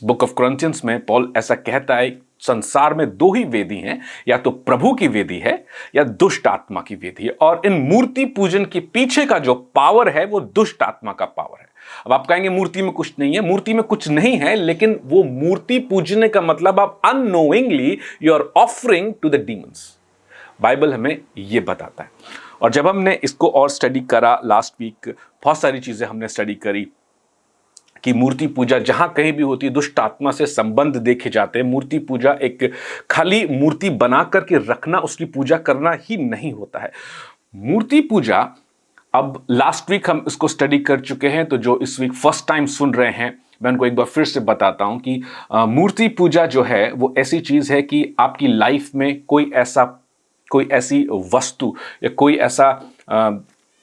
बुक ऑफ कोरिंथियंस में पॉल ऐसा कहता है, संसार में 2 ही वेदी हैं, या तो प्रभु की वेदी है या दुष्ट आत्मा की वेदी है। और इन मूर्ति पूजन के पीछे का जो पावर है वो दुष्ट आत्मा का पावर है। अब आप कहेंगे मूर्ति में कुछ नहीं है। मूर्ति में कुछ नहीं है, लेकिन वो मूर्ति पूजने का मतलब आप unknowingly you are offering to the demons. Bible हमें ये बताता है। और जब हमने इसको और स्टडी करा लास्ट वीक, बहुत सारी चीजें हमने स्टडी करी कि मूर्ति पूजा जहां कहीं भी होती है दुष्ट आत्मा से संबंध देखे जाते हैं। मूर्ति पूजा एक खाली मूर्ति बना करके रखना, उसकी पूजा करना ही नहीं होता है। मूर्ति पूजा, अब लास्ट वीक हम इसको स्टडी कर चुके हैं, तो जो इस वीक फर्स्ट टाइम सुन रहे हैं मैं उनको एक बार फिर से बताता हूं कि मूर्ति पूजा जो है वो ऐसी चीज है कि आपकी लाइफ में कोई ऐसी वस्तु या कोई ऐसा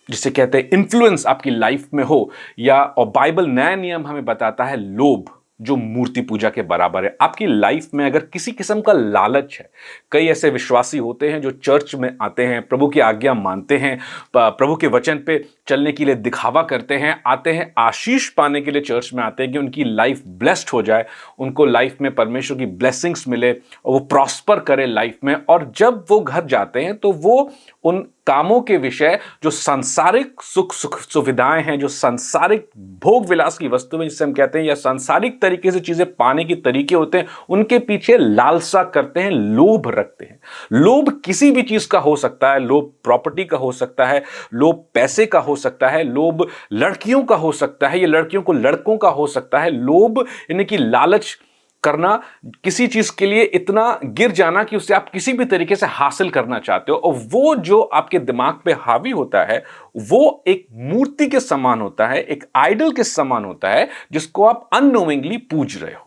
जिसे कहते हैं इन्फ्लुएंस आपकी लाइफ में हो, या और बाइबल नया नियम हमें बताता है लोभ, जो मूर्ति पूजा के बराबर है। आपकी लाइफ में अगर किसी किस्म का लालच है, कई ऐसे विश्वासी होते हैं जो चर्च में आते हैं, प्रभु की आज्ञा मानते हैं, प्रभु के वचन पे चलने के लिए दिखावा करते हैं, आते हैं आशीष पाने के लिए चर्च में आते हैं कि उनकी लाइफ ब्लेस्ड हो जाए, उनको लाइफ में परमेश्वर की ब्लेसिंग्स मिले और वो प्रॉस्पर करे लाइफ में। और जब वो घर जाते हैं तो वो उन कामों के विषय, जो सांसारिक सुख सुविधाएं हैं, जो सांसारिक भोग विलास की वस्तुएं जिसे हम कहते हैं, या सांसारिक तरीके से चीजें पाने के तरीके होते हैं, उनके पीछे लालसा करते हैं, लोभ रखते हैं। लोभ किसी भी चीज का हो सकता है। लोभ प्रॉपर्टी का हो सकता है, लोभ पैसे का हो सकता है, लोभ लड़कियों का हो सकता है, या लड़कियों को लड़कों का हो सकता है। लोभ यानी कि लालच करना, किसी चीज के लिए इतना गिर जाना कि उसे आप किसी भी तरीके से हासिल करना चाहते हो, और वो जो आपके दिमाग पे हावी होता है वो एक मूर्ति के समान होता है, एक आइडल के समान होता है, जिसको आप अननोइंगली पूज रहे हो।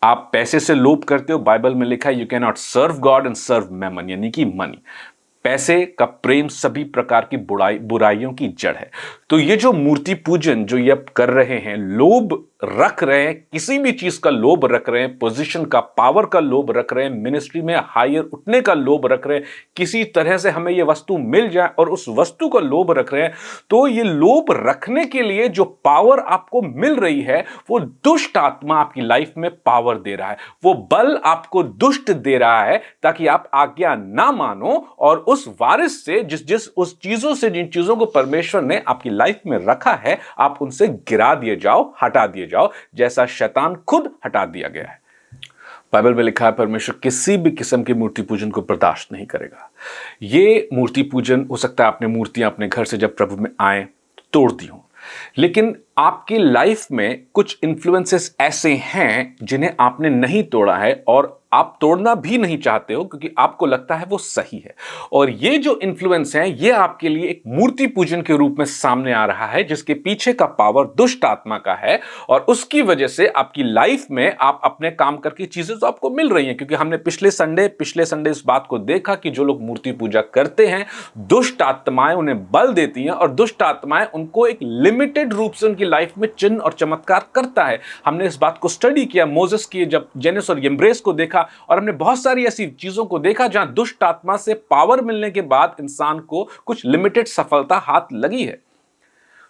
आप पैसे से लोभ करते हो। बाइबल में लिखा है you can not serve God and serve mammon, यानी कि मनी। पैसे का प्रेम सभी प्रकार की बुराइयों की जड़ है। तो ये जो मूर्ति पूजन जो ये कर रहे हैं, लोभ रख रहे हैं, किसी भी चीज का लोभ रख रहे हैं, पोजीशन का, पावर का लोभ रख रहे हैं, मिनिस्ट्री में हायर उठने का लोभ रख रहे हैं, किसी तरह से हमें ये वस्तु मिल जाए और उस वस्तु का लोभ रख रहे हैं, तो ये लोभ रखने के लिए जो पावर आपको मिल रही है वो दुष्ट आत्मा आपकी लाइफ में पावर दे रहा है। वो बल आपको दुष्ट दे रहा है ताकि आप आज्ञा ना मानो और उस वारिस से उस चीजों से, जिन चीजों को परमेश्वर ने आपकी लाइफ में रखा है, आप उनसे गिरा दिए जाओ, हटा दिए जाओ, जैसा शैतान खुद हटा दिया गया है। बाइबल में लिखा है परमेश्वर किसी भी किस्म की मूर्ति पूजन को बर्दाश्त नहीं करेगा। ये मूर्ति पूजन, हो सकता है आपने मूर्तियां अपने घर से जब प्रभु में आए तोड़ दी हो, लेकिन आपकी लाइफ में कुछ इन्फ्लुएंसेस ऐसे हैं जिन्हें आपने नहीं तोड़ा है और आप तोड़ना भी नहीं चाहते हो, क्योंकि आपको लगता है वो सही है। और ये जो इन्फ्लुएंस है ये आपके लिए एक मूर्ति पूजन के रूप में सामने आ रहा है, जिसके पीछे का पावर दुष्ट आत्मा का है, और उसकी वजह से आपकी लाइफ में आप अपने काम करके चीजें तो आपको मिल रही हैं। क्योंकि हमने पिछले संडे इस बात को देखा कि जो लोग मूर्ति पूजा करते हैं, दुष्ट आत्माएं उन्हें बल देती हैं, और दुष्ट आत्माएं उनको एक लिमिटेड रूप से उनकी लाइफ में चिन्ह और चमत्कार करता है। हमने इस बात को स्टडी किया, मोसेस की जब जेनेस और यम्ब्रेस को देखा, और हमने बहुत सारी ऐसी चीजों को देखा जहां दुष्ट आत्मा से पावर मिलने के बाद इंसान को कुछ लिमिटेड सफलता हाथ लगी है।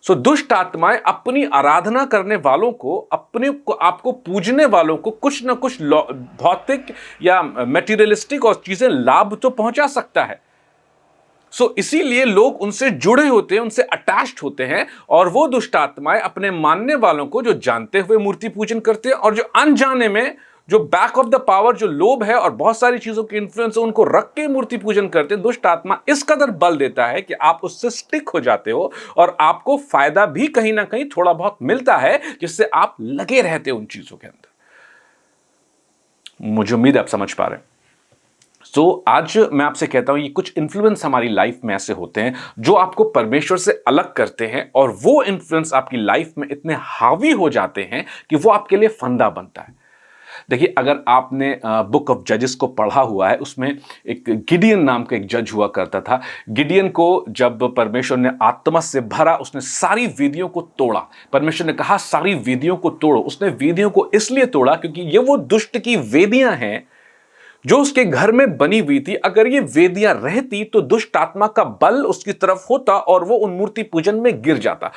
सो दुष्ट आत्माएं अपनी आराधना करने वालों को, आपको पूजने वालों को कुछ ना कुछ भौतिक या मटेरियलिस्टिक और चीजें लाभ तो पहुंचा सकता है, सो इसीलिए लोग उनसे जुड़े होते हैं, उनसे अटैच्ड होते हैं, और वो दुष्ट आत्माएं अपने मानने वालों को जो जानते हुए मूर्ति पूजन करते हैं और जो अनजाने में, जो बैक ऑफ द पावर, जो लोभ है और बहुत सारी चीजों के इन्फ्लुएंस है, उनको रख के मूर्ति पूजन करते हैं। दुष्ट आत्मा इस कदर बल देता है कि आप उससे स्टिक हो जाते हो और आपको फायदा भी कहीं ना कहीं थोड़ा बहुत मिलता है, जिससे आप लगे रहते हो उन चीजों के अंदर। मुझे उम्मीद है आप समझ पा रहे हैं। आज मैं आपसे कहता हूं, ये कुछ इन्फ्लुएंस हमारी लाइफ में ऐसे होते हैं जो आपको परमेश्वर से अलग करते हैं, और वो इन्फ्लुएंस आपकी लाइफ में इतने हावी हो जाते हैं कि वो आपके लिए फंदा बनता है। देखिए, अगर आपने बुक ऑफ जजेस को पढ़ा हुआ है, उसमें एक गिडियन नाम का एक जज हुआ करता था। गिडियन को जब परमेश्वर ने आत्मा से भरा, उसने सारी वेदियों को तोड़ा। परमेश्वर ने कहा सारी वेदियों को तोड़ो। उसने वेदियों को इसलिए तोड़ा क्योंकि ये वो दुष्ट की वेदियां हैं जो उसके घर में बनी हुई थी। अगर ये वेदियां रहती तो दुष्ट आत्मा का बल उसकी तरफ होता और वो उन मूर्ति पूजन में गिर जाता।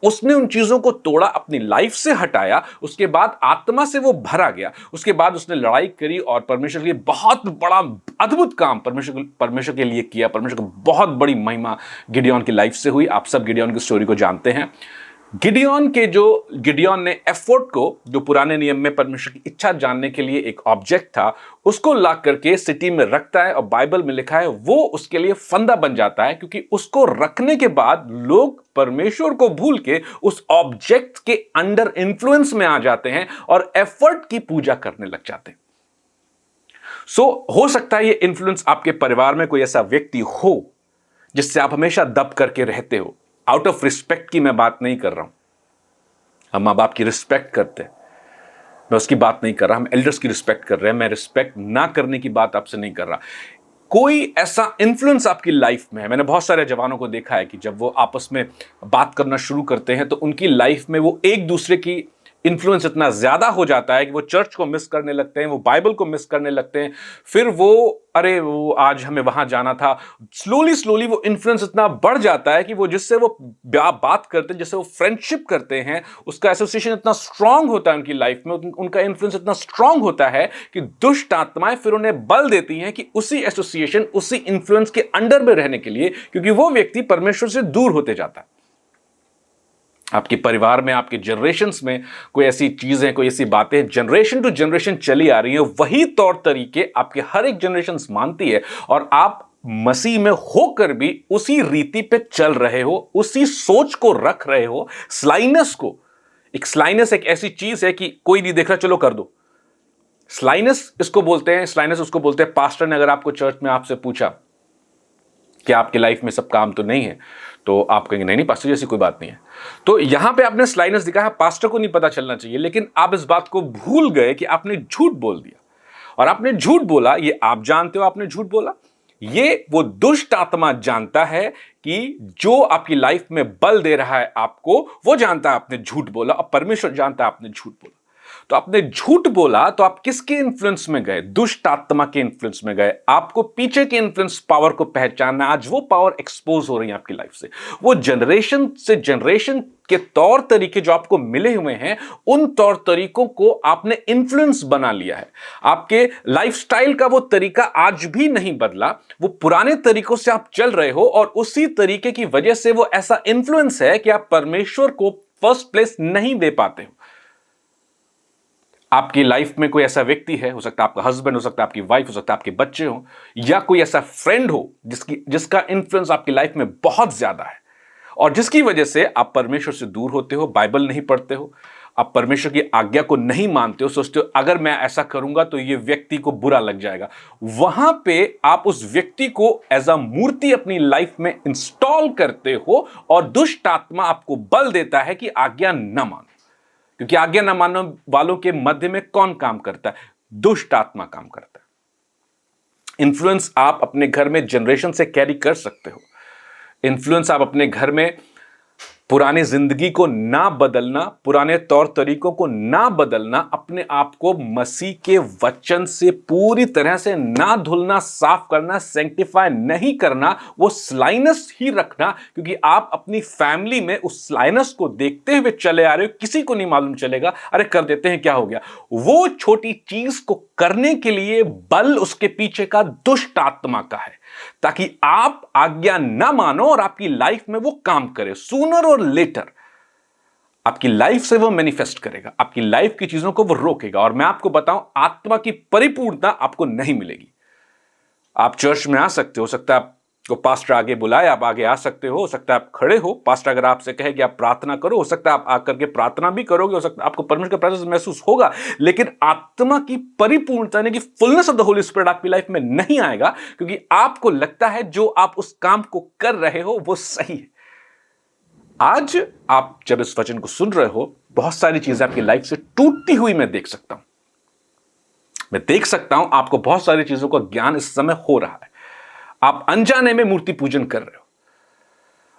उसने उन चीजों को तोड़ा, अपनी लाइफ से हटाया, उसके बाद आत्मा से वो भरा गया। उसके बाद उसने लड़ाई करी और परमेश्वर के लिए बहुत बड़ा अद्भुत काम परमेश्वर के लिए किया। परमेश्वर को बहुत बड़ी महिमा गिडियन की लाइफ से हुई। आप सब गिडियन की स्टोरी को जानते हैं। गिडियन ने एफर्ट को, जो पुराने नियम में परमेश्वर की इच्छा जानने के लिए एक ऑब्जेक्ट था, उसको ला करके सिटी में रखता है, और बाइबल में लिखा है वो उसके लिए फंदा बन जाता है, क्योंकि उसको रखने के बाद लोग परमेश्वर को भूल के उस ऑब्जेक्ट के अंडर इन्फ्लुएंस में आ जाते हैं और एफर्ट की पूजा करने लग जाते हैं। हो सकता है ये इन्फ्लुएंस आपके परिवार में कोई ऐसा व्यक्ति हो जिससे आप हमेशा दब करके रहते हो। आउट ऑफ रिस्पेक्ट की मैं बात नहीं कर रहा हूं। हम माँ बाप की रिस्पेक्ट करते हैं, मैं उसकी बात नहीं कर रहा। हम एल्डर्स की रिस्पेक्ट कर रहे हैं, मैं रिस्पेक्ट ना करने की बात आपसे नहीं कर रहा। कोई ऐसा इन्फ्लुएंस आपकी लाइफ में है। मैंने बहुत सारे जवानों को देखा है कि जब वो आपस में बात करना शुरू करते हैं तो उनकी लाइफ में वो एक दूसरे की इन्फ्लुएंस इतना ज्यादा हो जाता है कि वो चर्च को मिस करने लगते हैं, वो बाइबल को मिस करने लगते हैं। फिर वो आज हमें वहां जाना था। स्लोली वो इन्फ्लुएंस इतना बढ़ जाता है कि वो जिससे वो बात करते हैं, जिससे वो फ्रेंडशिप करते हैं, उसका एसोसिएशन इतना स्ट्रांग होता है उनकी लाइफ में, उनका इन्फ्लुएंस इतना स्ट्रांग होता है कि दुष्ट आत्माएं फिर उन्हें बल देती हैं कि उसी एसोसिएशन, उसी इन्फ्लुएंस के अंडर में रहने के लिए, क्योंकि वो व्यक्ति परमेश्वर से दूर होते जाता है। आपके परिवार में, आपके जनरेशन्स में कोई ऐसी चीजें, कोई ऐसी बातें जनरेशन टू जनरेशन चली आ रही हैं, वही तौर तरीके आपके हर एक जनरेशन मानती है, और आप मसीह में होकर भी उसी रीति पे चल रहे हो, उसी सोच को रख रहे हो। स्लाइनस एक ऐसी चीज है कि कोई नहीं देख रहा, चलो कर दो। स्लाइनस इसको बोलते हैं, स्लाइनस उसको बोलते हैं। पास्टर ने अगर आपको चर्च में आपसे पूछा कि आपकी लाइफ में सब काम तो नहीं है, तो आप कहेंगे नहीं पास्टर जी, ऐसी कोई बात नहीं है। तो यहां पे आपने स्लाइनस दिखाया। पास्टर को नहीं पता चलना चाहिए, लेकिन आप इस बात को भूल गए कि आपने झूठ बोल दिया। और आपने झूठ बोला, ये आप जानते हो आपने झूठ बोला। ये वो दुष्ट आत्मा जानता है कि जो आपकी लाइफ में बल दे रहा है आपको, वो जानता है आपने झूठ बोला, और परमेश्वर जानता है आपने झूठ बोला। तो आपने झूठ बोला तो आप किसके इन्फ्लुएंस में गए? दुष्ट आत्मा के इन्फ्लुएंस में गए। आपको पीछे के इन्फ्लुएंस पावर को पहचानना, आज वो पावर एक्सपोज हो रही है आपकी लाइफ से। वो जनरेशन से जनरेशन के तौर तरीके जो आपको मिले हुए हैं, उन तौर तरीकों को आपने इन्फ्लुएंस बना लिया है। आपके लाइफस्टाइल का वो तरीका आज भी नहीं बदला, वो पुराने तरीकों से आप चल रहे हो, और उसी तरीके की वजह से वो ऐसा इन्फ्लुएंस है कि आप परमेश्वर को फर्स्ट प्लेस नहीं दे पाते हो। आपकी लाइफ में कोई ऐसा व्यक्ति है, हो सकता है आपका हस्बैंड, हो सकता है आपकी वाइफ, हो सकता है आपके बच्चे हो, या कोई ऐसा फ्रेंड हो जिसका इन्फ्लुएंस आपकी लाइफ में बहुत ज्यादा है, और जिसकी वजह से आप परमेश्वर से दूर होते हो, बाइबल नहीं पढ़ते हो, आप परमेश्वर की आज्ञा को नहीं मानते हो, सोचते हो अगर मैं ऐसा करूंगा तो ये व्यक्ति को बुरा लग जाएगा। वहां पे आप उस व्यक्ति को एज अ मूर्ति अपनी लाइफ में इंस्टॉल करते हो, और दुष्ट आत्मा आपको बल देता है कि आज्ञा न मानो। क्योंकि आज्ञा न मानने वालों के मध्य में कौन काम करता है? दुष्ट आत्मा काम करता है। इन्फ्लुएंस आप अपने घर में जनरेशन से कैरी कर सकते हो। इन्फ्लुएंस आप अपने घर में पुरानी जिंदगी को ना बदलना, पुराने तौर तरीकों को ना बदलना, अपने आप को मसीह के वचन से पूरी तरह से ना धुलना, साफ करना, सैंक्टिफाई नहीं करना, वो स्लाइनस ही रखना, क्योंकि आप अपनी फैमिली में उस स्लाइनस को देखते हुए चले आ रहे हो। किसी को नहीं मालूम चलेगा, अरे कर देते हैं क्या हो गया। वो छोटी चीज को करने के लिए बल उसके पीछे का दुष्ट आत्मा का है। ताकि आप आज्ञा ना मानो और आपकी लाइफ में वो काम करे। सूनर और लेटर आपकी लाइफ से वो मैनिफेस्ट करेगा, आपकी लाइफ की चीजों को वो रोकेगा। और मैं आपको बताऊं, आत्मा की परिपूर्णता आपको नहीं मिलेगी। आप चर्च में आ सकते हो सकता है आपको पास्टर आगे बुलाए, आप आगे आ सकते हो सकता है आप खड़े हो, पास्टर अगर आपसे कहे कि आप प्रार्थना करो, हो सकता है आप आकर के प्रार्थना भी करोगे, हो सकता है आपको परमेश्वर का प्रेजेंस महसूस होगा, लेकिन आत्मा की परिपूर्णता यानी कि fullness of the Holi spirit आपकी लाइफ में नहीं आएगा, क्योंकि आपको लगता है जो आप उस काम को कर रहे हो वो सही है। आज आप जब इस वचन को सुन रहे हो, बहुत सारी चीजें आपकी लाइफ से टूटती हुई मैं देख सकता हूं। मैं देख सकता हूं आपको बहुत सारी चीजों का ज्ञान इस समय हो रहा है। आप अनजाने में मूर्ति पूजन कर रहे हो,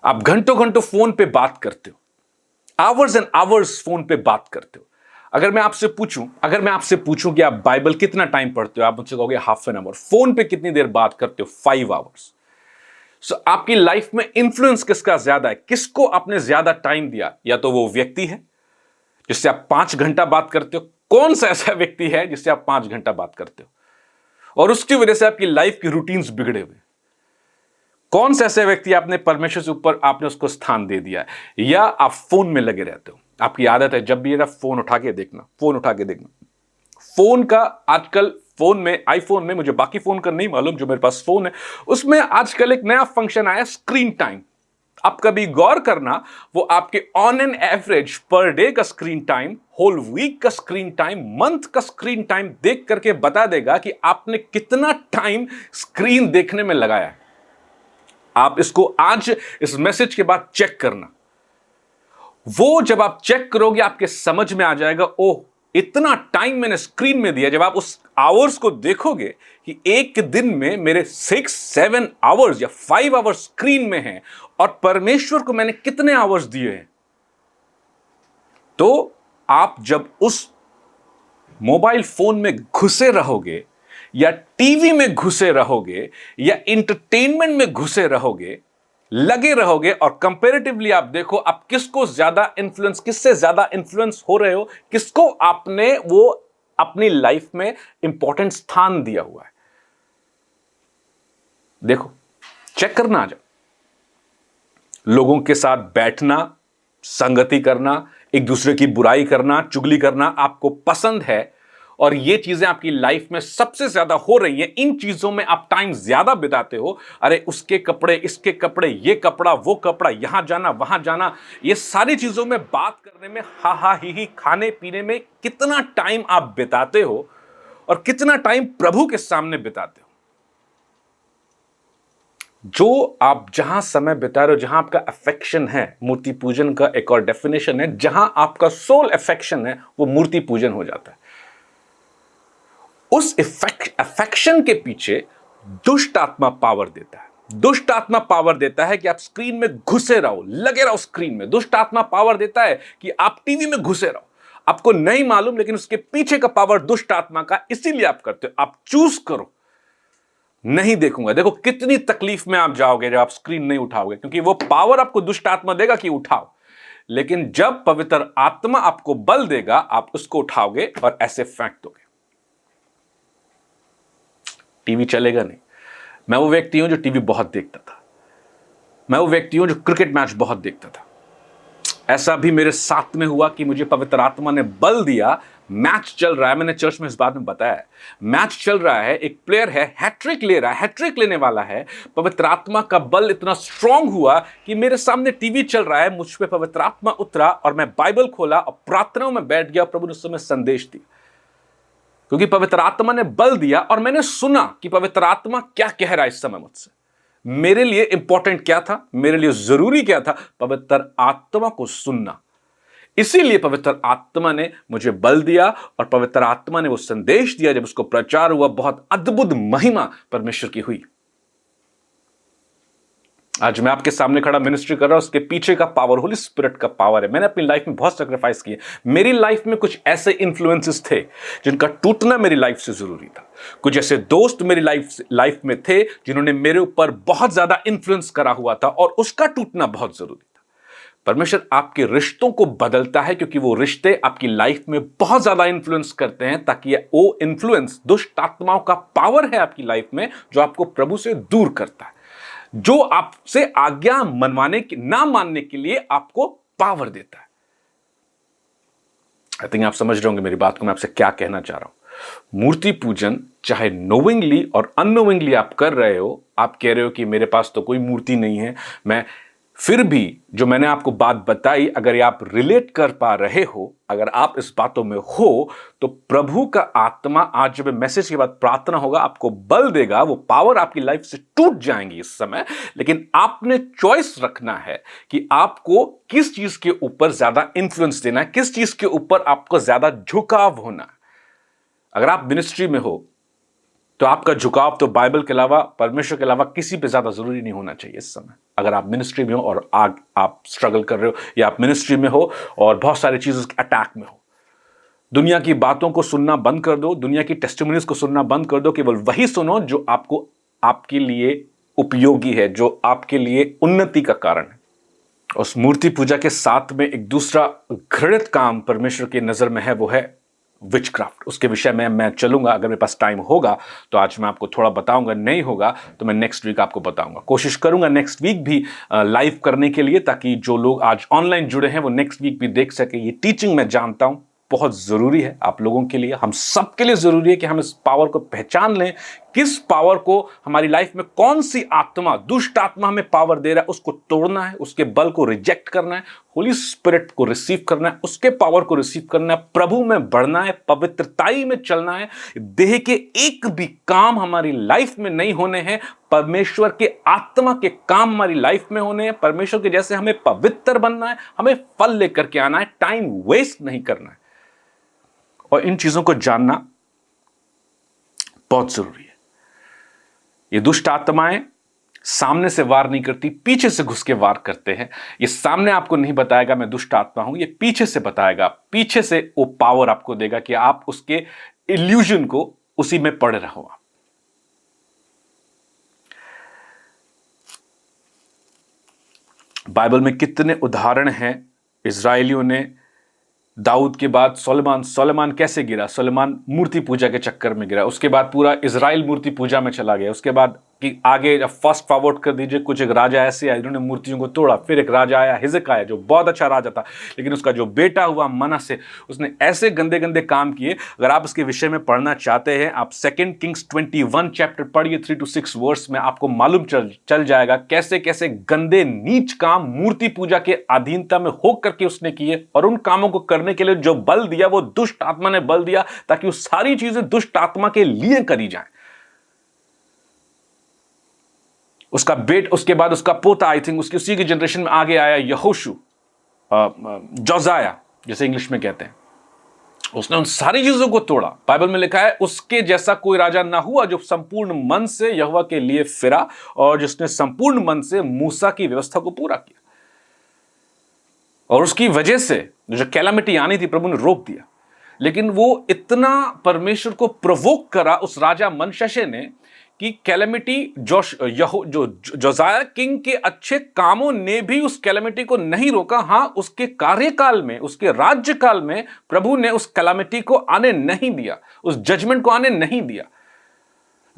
आप घंटों घंटों फोन पे बात करते हो, आवर्स एंड आवर्स फोन पे बात करते हो। अगर मैं आपसे पूछूं कि आप बाइबल कितना टाइम पढ़ते हो, आप मुझसे कहोगे हाफ एन आवर। फोन पे कितनी देर बात करते हो? 5 आवर्स। सो आपकी लाइफ में इंफ्लुएंस किसका ज्यादा है? किसको आपने ज्यादा टाइम दिया? या तो वो व्यक्ति है जिससे आप 5 घंटा बात करते हो। कौन सा ऐसा व्यक्ति है जिससे आप 5 घंटा बात करते हो और उसकी वजह से आपकी लाइफ की रूटीन्स बिगड़े हुए? कौन सा ऐसा व्यक्ति आपने परमेश्वर से ऊपर आपने उसको स्थान दे दिया है? या आप फोन में लगे रहते हो, आपकी आदत है जब भी ये फोन उठा के देखना, फोन उठा के देखना। फोन का आजकल फोन में, आईफोन में, मुझे बाकी फोन का नहीं मालूम, जो मेरे पास फोन है उसमें आजकल एक नया फंक्शन आया, स्क्रीन टाइम। आप कभी गौर करना, वो आपके on an average per day का स्क्रीन टाइम, होल वीक का स्क्रीन टाइम, मंथ का स्क्रीन टाइम देख करके बता देगा कि आपने कितना टाइम स्क्रीन देखने में लगाया है। आप इसको आज इस मैसेज के बाद चेक करना। वो जब आप चेक करोगे आपके समझ में आ जाएगा, ओह इतना टाइम मैंने स्क्रीन में दिया। जब आप उस आवर्स को देखोगे कि एक दिन में मेरे 6-7 आवर्स या 5 आवर्स स्क्रीन में हैं और परमेश्वर को मैंने कितने आवर्स दिए हैं, तो आप जब उस मोबाइल फोन में घुसे रहोगे या टीवी में घुसे रहोगे या इंटरटेनमेंट में घुसे रहोगे, लगे रहोगे, और कंपैरेटिवली आप देखो आप किसको ज्यादा इन्फ्लुएंस, किससे ज्यादा इन्फ्लुएंस हो रहे हो, किसको आपने वो अपनी लाइफ में इंपॉर्टेंट स्थान दिया हुआ है। देखो, चेक करना। आ जाओ। लोगों के साथ बैठना, संगति करना, एक दूसरे की बुराई करना, चुगली करना आपको पसंद है और ये चीजें आपकी लाइफ में सबसे ज्यादा हो रही हैं। इन चीजों में आप टाइम ज्यादा बिताते हो। अरे उसके कपड़े, इसके कपड़े, ये कपड़ा, वो कपड़ा, यहां जाना, वहां जाना, ये सारी चीजों में बात करने में, हा हा ही, खाने पीने में कितना टाइम आप बिताते हो और कितना टाइम प्रभु के सामने बिताते हो। जो आप जहां समय बिता रहे हो, जहां आपका अफेक्शन है, मूर्ति पूजन का एक और डेफिनेशन है, जहां आपका सोल अफेक्शन है वो मूर्ति पूजन हो जाता है। उस अफेक्शन के पीछे दुष्ट आत्मा पावर देता है। दुष्ट आत्मा पावर देता है कि आप स्क्रीन में घुसे रहो, लगे रहो स्क्रीन में। दुष्ट आत्मा पावर देता है कि आप टीवी में घुसे रहो। आपको नहीं मालूम, लेकिन उसके पीछे का पावर दुष्ट आत्मा का, इसीलिए आप करते हो। आप चूज करो, नहीं देखूंगा। देखो कितनी तकलीफ में आप जाओगे जब आप स्क्रीन नहीं उठाओगे, क्योंकि वो पावर आपको दुष्ट आत्मा देगा कि उठाओ। लेकिन जब पवित्र आत्मा आपको बल देगा, आप उसको उठाओगे और ऐसे फेंक दोगे। टीवी चलेगा नहीं। मैं वो व्यक्ति हूं जो टीवी बहुत देखता था। मैं वो व्यक्ति हूं जो क्रिकेट मैच बहुत देखता था। ऐसा भी मेरे साथ में हुआ कि मुझे पवित्र आत्मा ने बल दिया। मैच चल रहा है, मैंने चर्च में इस बात में बताया है। मैच चल रहा है, एक प्लेयर है, हैट्रिक ले रहा है, हैट्रिक लेने वाला है। पवित्र आत्मा का बल इतना स्ट्रांग हुआ कि मेरे सामने टीवी चल रहा है, मुझ पे पवित्र आत्मा उतरा और मैं बाइबल खोला और प्रार्थनाओं में बैठ गया। प्रभु ने उस समय संदेश दिया, क्योंकि पवित्र आत्मा ने बल दिया और मैंने सुना कि पवित्र आत्मा क्या कह रहा है इस समय मुझसे। मेरे लिए इंपॉर्टेंट क्या था, मेरे लिए जरूरी क्या था? पवित्र आत्मा को सुनना। इसीलिए पवित्र आत्मा ने मुझे बल दिया और पवित्र आत्मा ने वो संदेश दिया। जब उसको प्रचार हुआ, बहुत अद्भुत महिमा परमेश्वर की हुई। आज मैं आपके सामने खड़ा मिनिस्ट्री कर रहा हूं, उसके पीछे का पावर होली स्पिरिट का पावर है। मैंने अपनी लाइफ में बहुत सैक्रिफाइस किए। मेरी लाइफ में कुछ ऐसे इन्फ्लुएंसेस थे जिनका टूटना मेरी लाइफ से जरूरी था। कुछ ऐसे दोस्त मेरी लाइफ में थे जिन्होंने मेरे ऊपर बहुत ज्यादा इन्फ्लुएंस करा हुआ था और उसका टूटना बहुत जरूरी था। परमेश्वर आपके रिश्तों को बदलता है क्योंकि वो रिश्ते आपकी लाइफ में बहुत ज्यादा इन्फ्लुएंस करते हैं, ताकि वो इन्फ्लुएंस दुष्ट आत्माओं का पावर है आपकी लाइफ में जो आपको प्रभु से दूर करता है, जो आपसे आज्ञा मनवाने की ना मानने के लिए आपको पावर देता है। आई थिंक आप समझ रहे होंगे मेरी बात को, मैं आपसे क्या कहना चाह रहा हूं। मूर्ति पूजन चाहे नोविंगली और अननोविंगली आप कर रहे हो, आप कह रहे हो कि मेरे पास तो कोई मूर्ति नहीं है, मैं फिर भी जो मैंने आपको बात बताई, अगर आप रिलेट कर पा रहे हो, अगर आप इस बातों में हो, तो प्रभु का आत्मा आज जब मैसेज के बाद प्रार्थना होगा आपको बल देगा, वो पावर आपकी लाइफ से टूट जाएंगी इस समय। लेकिन आपने चॉइस रखना है कि आपको किस चीज के ऊपर ज्यादा इंफ्लुएंस देना है, किस चीज के ऊपर आपको ज्यादा झुकाव होना है। अगर आप मिनिस्ट्री में हो तो आपका झुकाव तो बाइबल के अलावा, परमेश्वर के अलावा किसी पे ज्यादा जरूरी नहीं होना चाहिए इस समय। अगर आप मिनिस्ट्री में हो और आप स्ट्रगल कर रहे हो, या आप मिनिस्ट्री में हो और बहुत सारी चीजों के अटैक में हो, दुनिया की बातों को सुनना बंद कर दो, दुनिया की टेस्टिमोनीज को सुनना बंद कर दो। केवल वही सुनो जो आपको, आपके लिए उपयोगी है, जो आपके लिए उन्नति का कारण है। उस मूर्ति पूजा के साथ में एक दूसरा घृणित काम परमेश्वर की नजर में है, वो है विचक्राफ्ट। उसके विषय में मैं चलूंगा, अगर मेरे पास टाइम होगा तो आज मैं आपको थोड़ा बताऊंगा, नहीं होगा तो मैं नेक्स्ट वीक आपको बताऊंगा। कोशिश करूंगा नेक्स्ट वीक भी लाइव करने के लिए, ताकि जो लोग आज ऑनलाइन जुड़े हैं वो नेक्स्ट वीक भी देख सके। ये टीचिंग मैं जानता हूं बहुत जरूरी है आप लोगों के लिए, हम सब के लिए जरूरी है कि हम इस पावर को पहचान लें, किस पावर को हमारी लाइफ में, कौन सी आत्मा, दुष्ट आत्मा हमें पावर दे रहा है, उसको तोड़ना है, उसके बल को रिजेक्ट करना है, होली स्पिरिट को रिसीव करना है, उसके पावर को रिसीव करना है, प्रभु में बढ़ना है, पवित्रताई में चलना है। देह के एक भी काम हमारी लाइफ में नहीं होने हैं, परमेश्वर के आत्मा के काम हमारी लाइफ में होने हैं। परमेश्वर के जैसे हमें पवित्र बनना है, हमें फल लेकर के आना है, टाइम वेस्ट नहीं करना है। और इन चीजों को जानना बहुत जरूरी है। ये दुष्ट आत्माएं सामने से वार नहीं करती, पीछे से घुस के वार करते हैं। ये सामने आपको नहीं बताएगा मैं दुष्ट आत्मा हूं, ये पीछे से बताएगा, पीछे से वो पावर आपको देगा कि आप उसके इल्यूजन को उसी में पड़े रहो। आप बाइबल में कितने उदाहरण हैं। इजराइलियों ने दाऊद के बाद सोलेमान कैसे गिरा? सोलेमान मूर्ति पूजा के चक्कर में गिरा। उसके बाद पूरा इजराइल मूर्ति पूजा में चला गया। उसके बाद कि आगे जब फर्स्ट फॉरवर्ड कर दीजिए, कुछ एक राजा ऐसे आए जिन्होंने मूर्तियों को तोड़ा। फिर एक राजा आया हिजकिय्याह, जो बहुत अच्छा राजा था, लेकिन उसका जो बेटा हुआ मनश्शे, उसने ऐसे गंदे गंदे काम किए। अगर आप इसके विषय में पढ़ना चाहते हैं, आप 2 किंग्स 21 चैप्टर पढ़िए, 3 to 6 वर्स में आपको मालूम चल जाएगा कैसे कैसे गंदे नीच काम मूर्ति पूजा के अधीनता में होकर के उसने किए। और उन कामों को करने के लिए जो बल दिया वो दुष्ट आत्मा ने बल दिया, ताकि वो सारी चीजें दुष्ट आत्मा के लिए करी जाए। उसके बाद उसका पोता, आई थिंक उसकी उसी की जनरेशन में आगे आया यहोशू, जोजाया जैसे इंग्लिश में कहते हैं, उसने उन सारी चीजों को तोड़ा। बाइबल में लिखा है उसके जैसा कोई राजा ना हुआ जो संपूर्ण मन से यहोवा के लिए फिरा और जिसने संपूर्ण मन से मूसा की व्यवस्था को पूरा किया। और उसकी वजह से जो कैलामिटी आनी थी प्रभु ने रोक दिया। लेकिन वो इतना परमेश्वर को प्रोवोक करा उस राजा मनश्शे ने कि कैलेमिटी जो जोजाया किंग के अच्छे कामों ने भी उस कैलेमिटी को नहीं रोका। हाँ, उसके कार्यकाल में, उसके राज्यकाल में प्रभु ने उस कैलामिटी को आने नहीं दिया, उस जजमेंट को आने नहीं दिया।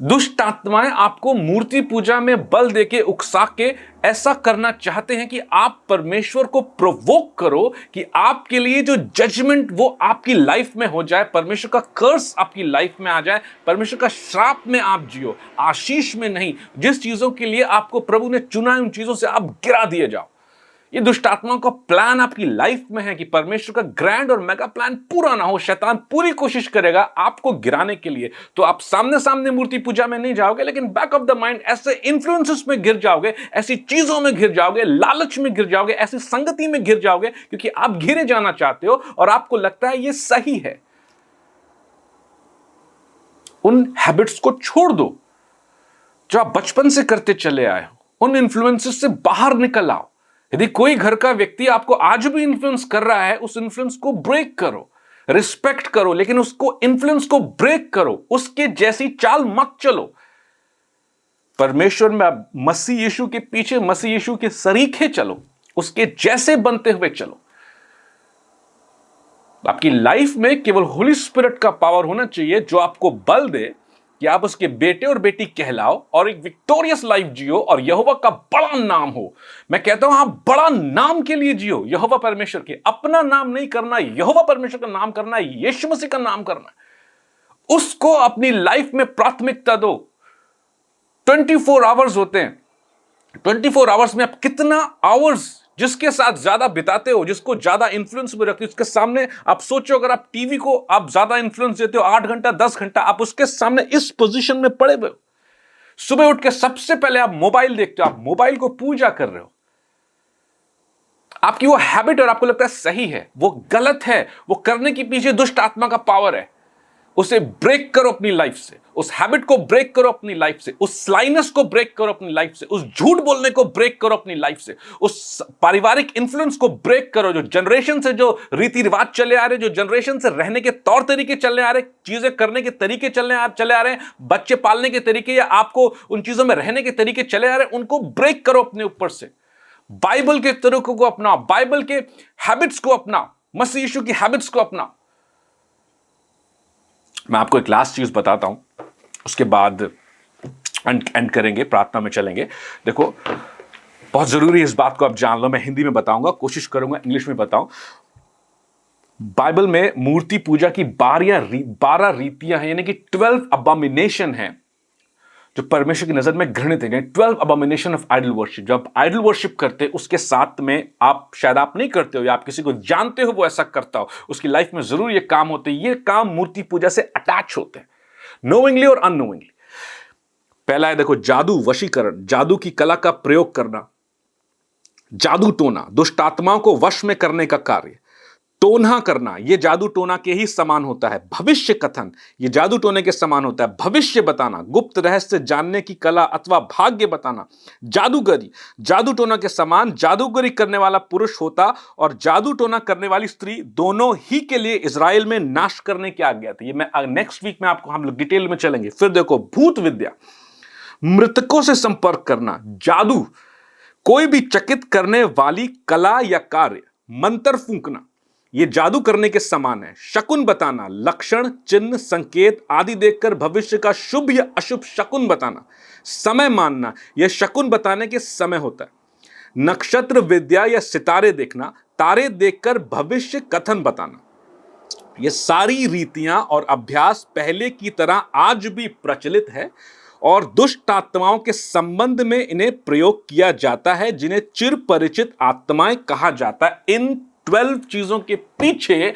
दुष्ट आत्माएं आपको मूर्ति पूजा में बल देके उकसा के ऐसा करना चाहते हैं कि आप परमेश्वर को प्रोवोक करो कि आपके लिए जो जजमेंट वो आपकी लाइफ में हो जाए, परमेश्वर का कर्स आपकी लाइफ में आ जाए, परमेश्वर का श्राप में आप जियो, आशीष में नहीं। जिस चीजों के लिए आपको प्रभु ने चुना है उन चीजों से आप गिरा दिए जाओ। ये दुष्ट आत्माओं का प्लान आपकी लाइफ में है कि परमेश्वर का ग्रैंड और मेगा प्लान पूरा ना हो। शैतान पूरी कोशिश करेगा आपको गिराने के लिए। तो आप सामने सामने मूर्ति पूजा में नहीं जाओगे, लेकिन बैक ऑफ द माइंड ऐसे इन्फ्लुएंसेस में गिर जाओगे, ऐसी चीजों में गिर जाओगे, लालच में गिर जाओगे, ऐसी संगति में गिर जाओगे क्योंकि आप घिरे जाना चाहते हो और आपको लगता है ये सही है। उन हैबिट्स को छोड़ दो जो आप बचपन से करते चले आए हो। उन इन्फ्लुएंसेस से बाहर निकल आओ। यदि कोई घर का व्यक्ति आपको आज भी इन्फ्लुएंस कर रहा है, उस इन्फ्लुएंस को ब्रेक करो, रिस्पेक्ट करो, लेकिन उसको इन्फ्लुएंस को ब्रेक करो। उसके जैसी चाल मत चलो। परमेश्वर में मसीह यीशु के पीछे, मसीह यीशु के सरीखे चलो, उसके जैसे बनते हुए चलो। आपकी लाइफ में केवल होली स्पिरिट का पावर होना चाहिए जो आपको बल दे कि आप उसके बेटे और बेटी कहलाओ और एक विक्टोरियस लाइफ जियो और यहोवा का बड़ा नाम हो। मैं कहता हूं आप बड़ा नाम के लिए जियो, यहोवा परमेश्वर के। अपना नाम नहीं करना, यहोवा परमेश्वर का नाम करना, यीशु मसीह का नाम करना, उसको अपनी लाइफ में प्राथमिकता दो। 24 आवर्स होते हैं, 24 आवर्स में आप कितना आवर्स जिसके साथ ज्यादा बिताते हो, जिसको ज्यादा इंफ्लुएंस में रखते हो, उसके सामने आप सोचो, अगर आप टीवी को आप ज्यादा इंफ्लुएंस देते हो 8 घंटा 10 घंटा, आप उसके सामने इस पोजीशन में पड़े हुए हो। सुबह उठ के सबसे पहले आप मोबाइल देखते हो, आप मोबाइल को पूजा कर रहे हो। आपकी वो हैबिट और आपको लगता है सही है, वो गलत है, वो करने के पीछे दुष्ट आत्मा का पावर है। उसे ब्रेक करो अपनी लाइफ से, उस हैबिट को ब्रेक करो अपनी लाइफ से, उस स्लाइनेस को ब्रेक करो अपनी लाइफ से, उस झूठ बोलने को ब्रेक करो अपनी लाइफ से, उस पारिवारिक इन्फ्लुएंस को ब्रेक करो, जो जनरेशन से जो रीति रिवाज चले आ रहे, जो जनरेशन से रहने के तौर तरीके चलने आ रहे, चीजें करने के तरीके चले आ रहे हैं, बच्चे पालने के तरीके या आपको उन चीजों में रहने के तरीके चले आ रहे हैं, उनको ब्रेक करो अपने ऊपर से। बाइबल के तरीकों को अपनाओ, बाइबल के हैबिट्स को अपनाओ, मसीह यीशु की हैबिट्स को अपनाओ। मैं आपको एक लास्ट चीज बताता हूं, उसके बाद एंड करेंगे, प्रार्थना में चलेंगे। देखो बहुत जरूरी है इस बात को आप जान लो। मैं हिंदी में बताऊंगा, कोशिश करूंगा इंग्लिश में बताऊं। बाइबल में मूर्ति पूजा की 12 रीतियां हैं, यानी कि 12 अबॉमिनेशन हैं जो परमेश्वर की नजर में घृणित है। 12 अबॉमिनेशन ऑफ आइडल वर्शिप। जब आप आइडल वर्शिप करते हैं, उसके साथ में आप शायद आप नहीं करते हो या आप किसी को जानते हो वो ऐसा करता हो, उसकी लाइफ में जरूर ये काम होते हैं। ये काम मूर्ति पूजा से अटैच होते हैं, नोइंगली और अननोइंगली। पहला है देखो, जादू, वशीकरण, जादू की कला का प्रयोग करना, जादू टोना, दुष्ट आत्माओं को वश में करने का कार्य। टोना करना, यह जादू टोना के ही समान होता है। भविष्य कथन, यह जादू टोने के समान होता है। भविष्य बताना, गुप्त रहस्य जानने की कला अथवा भाग्य बताना। जादूगरी, जादू टोना के समान जादूगरी करने वाला पुरुष होता और जादू टोना करने वाली स्त्री, दोनों ही के लिए इजराइल में नाश करने की आज्ञा थी। ये मैं नेक्स्ट वीक में आपको हम लोग डिटेल में चलेंगे। फिर देखो, भूत विद्या, मृतकों से संपर्क करना, जादू, कोई भी चकित करने वाली कला या कार्य, मंत्र फूंकना, यह जादू करने के समान है। शकुन बताना, लक्षण, चिन्ह, संकेत आदि देखकर भविष्य का शुभ या अशुभ शकुन बताना। समय मानना, यह शकुन बताने के समय होता है। नक्षत्र विद्या या सितारे देखना, तारे देखकर भविष्य कथन बताना। ये सारी रीतियां और अभ्यास पहले की तरह आज भी प्रचलित है और दुष्ट आत्माओं के संबंध में इन्हें प्रयोग किया जाता है, जिन्हें चिर परिचित आत्माएं कहा जाता है। इन 12 चीजों के पीछे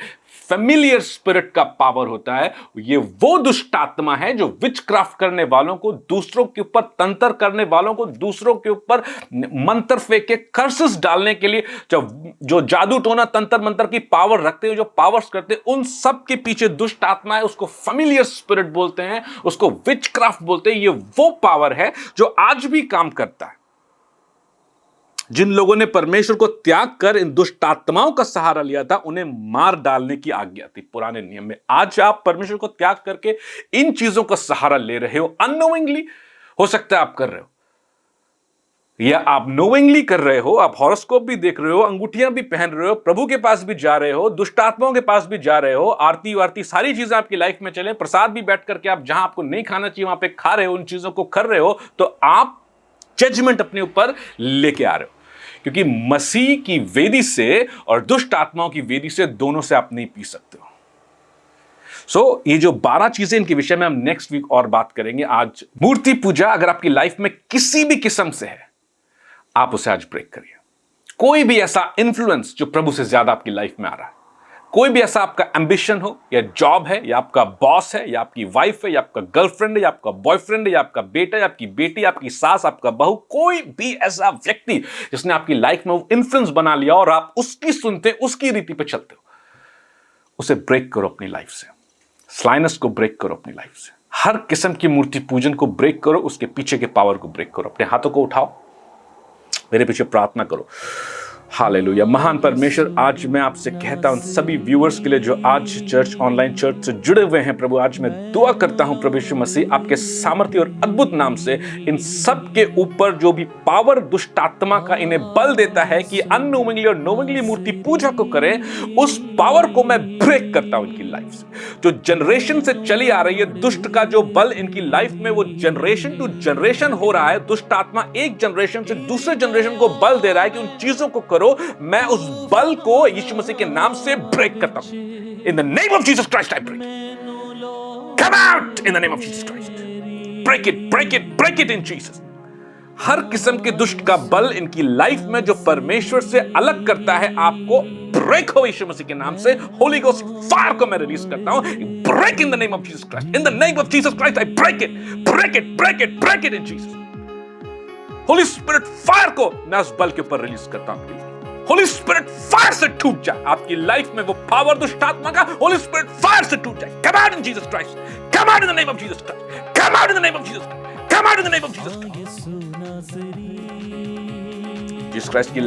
फेमिलियर स्पिरिट का पावर होता है। ये वो दुष्ट आत्मा है जो विचक्राफ्ट करने वालों को, दूसरों के ऊपर तंत्र करने वालों को, दूसरों के ऊपर मंत्र फेंक के कर्सेस डालने के लिए, जो जादू टोना तंत्र मंत्र की पावर रखते हैं, जो पावर्स करते हैं, उन सब के पीछे दुष्ट आत्मा है। उसको फेमिलियर स्पिरिट बोलते हैं, उसको विचक्राफ्ट बोलते हैं। ये वो पावर है जो आज भी काम करता है। जिन लोगों ने परमेश्वर को त्याग कर इन दुष्ट आत्माओं का सहारा लिया था, उन्हें मार डालने की आज्ञा थी पुराने नियम में। आज आप परमेश्वर को त्याग करके इन चीजों का सहारा ले रहे हो, अननोइंगली हो सकता है आप कर रहे हो, या आप नोइंगली कर रहे हो। आप हॉरोस्कोप भी देख रहे हो, अंगूठियां भी पहन रहे हो, प्रभु के पास भी जा रहे हो, दुष्ट आत्माओं के पास भी जा रहे हो, आरती वारती सारी चीजें आपकी लाइफ में चले, प्रसाद भी बैठ करके आप जहां आपको नहीं खाना चाहिए वहां पे खा रहे हो, उन चीजों को कर रहे हो, तो आप जजमेंट अपने ऊपर लेके आ रहे हो। क्योंकि मसीह की वेदी से और दुष्ट आत्माओं की वेदी से, दोनों से आप नहीं पी सकते हो। सो ये जो 12 चीजें, इनके विषय में हम नेक्स्ट वीक और बात करेंगे। आज मूर्ति पूजा अगर आपकी लाइफ में किसी भी किस्म से है, आप उसे आज ब्रेक करिए। कोई भी ऐसा इन्फ्लुएंस जो प्रभु से ज्यादा आपकी लाइफ में आ रहा है, कोई भी ऐसा आपका एम्बिशन हो, या जॉब है, या आपका बॉस है, या आपकी वाइफ है, या आपका गर्लफ्रेंड है, या आपका बॉयफ्रेंड है, या आपका बेटा, या आपकी बेटी, आपकी सास, आपका बहू, कोई भी ऐसा व्यक्ति जिसने आपकी लाइफ में वो इन्फ्लुएंस बना लिया और आप उसकी सुनते, उसकी रीति पे चलते हो, उसे ब्रेक करो अपनी लाइफ से। स्लाइनस को ब्रेक करो अपनी लाइफ से। हर किस्म की मूर्ति पूजन को ब्रेक करो, उसके पीछे के पावर को ब्रेक करो। अपने हाथों को उठाओ, मेरे पीछे प्रार्थना करो। हालेलुया। महान परमेश्वर, आज मैं आपसे कहता हूं सभी व्यूअर्स के लिए जो आज चर्च ऑनलाइन चर्च से जुड़े हुए हैं प्रभु, आज मैं दुआ करता हूं प्रभु यीशु मसीह आपके सामर्थ्य और अद्भुत नाम से इन सब के ऊपर जो भी पावर दुष्ट आत्मा का इन्हें बल देता है कि अननोइंगली और नोइंगली मूर्ति पूजा को करें, उस पावर को मैं ब्रेक करता हूं इनकी लाइफ से। जो जनरेशन से चली आ रही है दुष्ट का जो बल इनकी लाइफ में, वो जनरेशन टू जनरेशन हो रहा है। दुष्ट आत्मा एक जनरेशन से दूसरे जनरेशन को बल दे रहा है कि उन चीजों को करो, मैं उस बल को यीशु मसीह के नाम से ब्रेक करता हूं। In the name of Jesus Christ I break. Come out in the name of Jesus Christ. Break it, break it, break it in Jesus. हर किस्म के दुष्ट का बल इनकी लाइफ में जो परमेश्वर से अलग करता है, आपको ब्रेक हो यीशु मसीह के नाम से। होली गोस्ट फायर को मैं रिलीज करता हूं। Break in the name of Jesus Christ. In the name of Jesus Christ I break it, break it, break it, break it in Jesus. Holy spirit fire को मैं उस बल के ऊपर रिलीज करता हूं। होली स्पिरिट फायर से टूट जाए आपकी लाइफ में वो पावर दुष्ट आत्मा का। होली स्पिरिट फायर से टूट जाए। कम out in Jesus Christ. Come out in the name of Jesus Christ. Come out in the name of Jesus Christ. Come out in the name of Jesus Christ. Jesus Christ के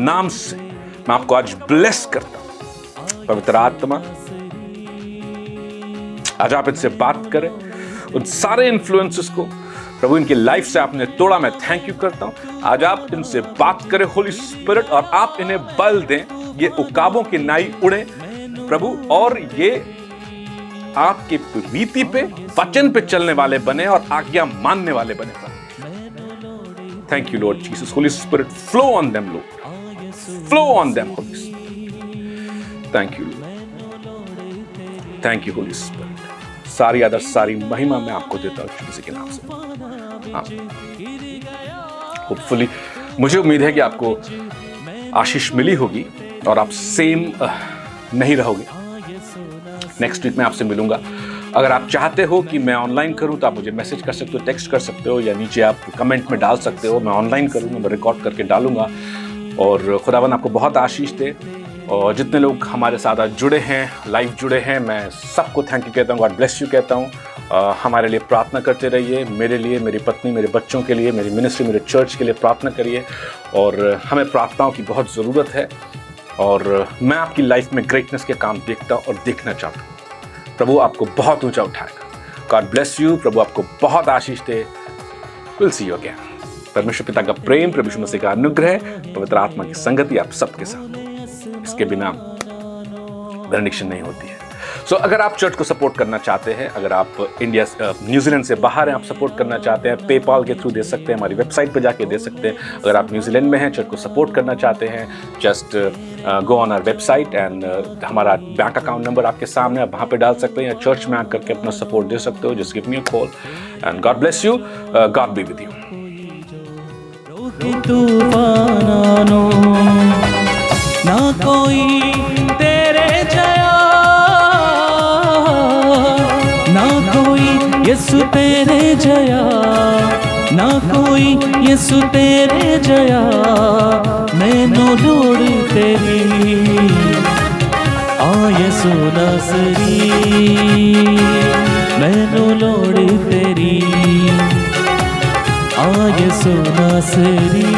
नाम से मैं आपको आज bless करता हूं। पवित्र आत्मा, आज आप इनसे बात करें। उन सारे इन्फ्लुएंसेस को प्रभु इनकी लाइफ से आपने तोड़ा, मैं थैंक यू करता हूं। आज आप इनसे बात करें होली स्पिरिट, और आप इन्हें बल दें, ये उकाबों की नाई उड़े प्रभु, और ये आपके रीति पे, वचन पे चलने वाले बने और आज्ञा मानने वाले बने। Thank you Lord Jesus. Holy spirit flow on them Lord, flow on them Holi spirit. Thank you Lord, thank you Holy spirit. सारी आदर सारी महिमा मैं आपको देता हूं किसी के नाम से। होपफुली मुझे उम्मीद है कि आपको आशीष मिली होगी और आप सेम नहीं रहोगे। नेक्स्ट वीक में आपसे मिलूंगा। अगर आप चाहते हो कि मैं ऑनलाइन करूं तो आप मुझे मैसेज कर सकते हो, टेक्स्ट कर सकते हो, या नीचे आप कमेंट में डाल सकते हो। मैं ऑनलाइन करूंगा, मैं रिकॉर्ड करके डालूंगा। और खुदावन आपको बहुत आशीष दे। और जितने लोग हमारे साथ आज जुड़े हैं, लाइव जुड़े हैं, मैं सबको थैंक यू कहता हूँ, गॉड ब्लेस यू कहता हूँ। हमारे लिए प्रार्थना करते रहिए, मेरे लिए, मेरी पत्नी, मेरे बच्चों के लिए, मेरी मिनिस्ट्री, मेरे चर्च के लिए प्रार्थना करिए। और हमें प्रार्थनाओं की बहुत ज़रूरत है। और मैं आपकी लाइफ में ग्रेटनेस के काम देखता और देखना चाहता हूँ। प्रभु आपको बहुत ऊंचा उठाएगा। God bless you. प्रभु आपको बहुत आशीष दे। Will see you again. परमेश्वर पिता का प्रेम, प्रभु यीशु मसीह का अनुग्रह, पवित्र आत्मा की संगति आप सबके साथ। इसके बिना बेनेडिक्शन नहीं होती है। सो अगर आप चर्च को सपोर्ट करना चाहते हैं, अगर आप इंडिया न्यूजीलैंड से बाहर हैं, आप सपोर्ट करना चाहते हैं, पेपाल के थ्रू दे सकते हैं, हमारी वेबसाइट पर जाके दे सकते हैं। अगर आप न्यूजीलैंड में हैं, चर्च को सपोर्ट करना चाहते हैं, just go on our website and हमारा बैंक अकाउंट नंबर आपके सामने, आप वहाँ पे डाल सकते हैं, या चर्च में आकर के अपना सपोर्ट दे सकते हो। Just give me a call and God bless you. God be with you. ना कोई तेरे जया, ना कोई यीशु तेरे जया, ना कोई यीशु तेरे जया। मैनू लोड़ तेरी आ यीशु नासरी, मैनू लोड़ तेरी आ यीशु नासरी,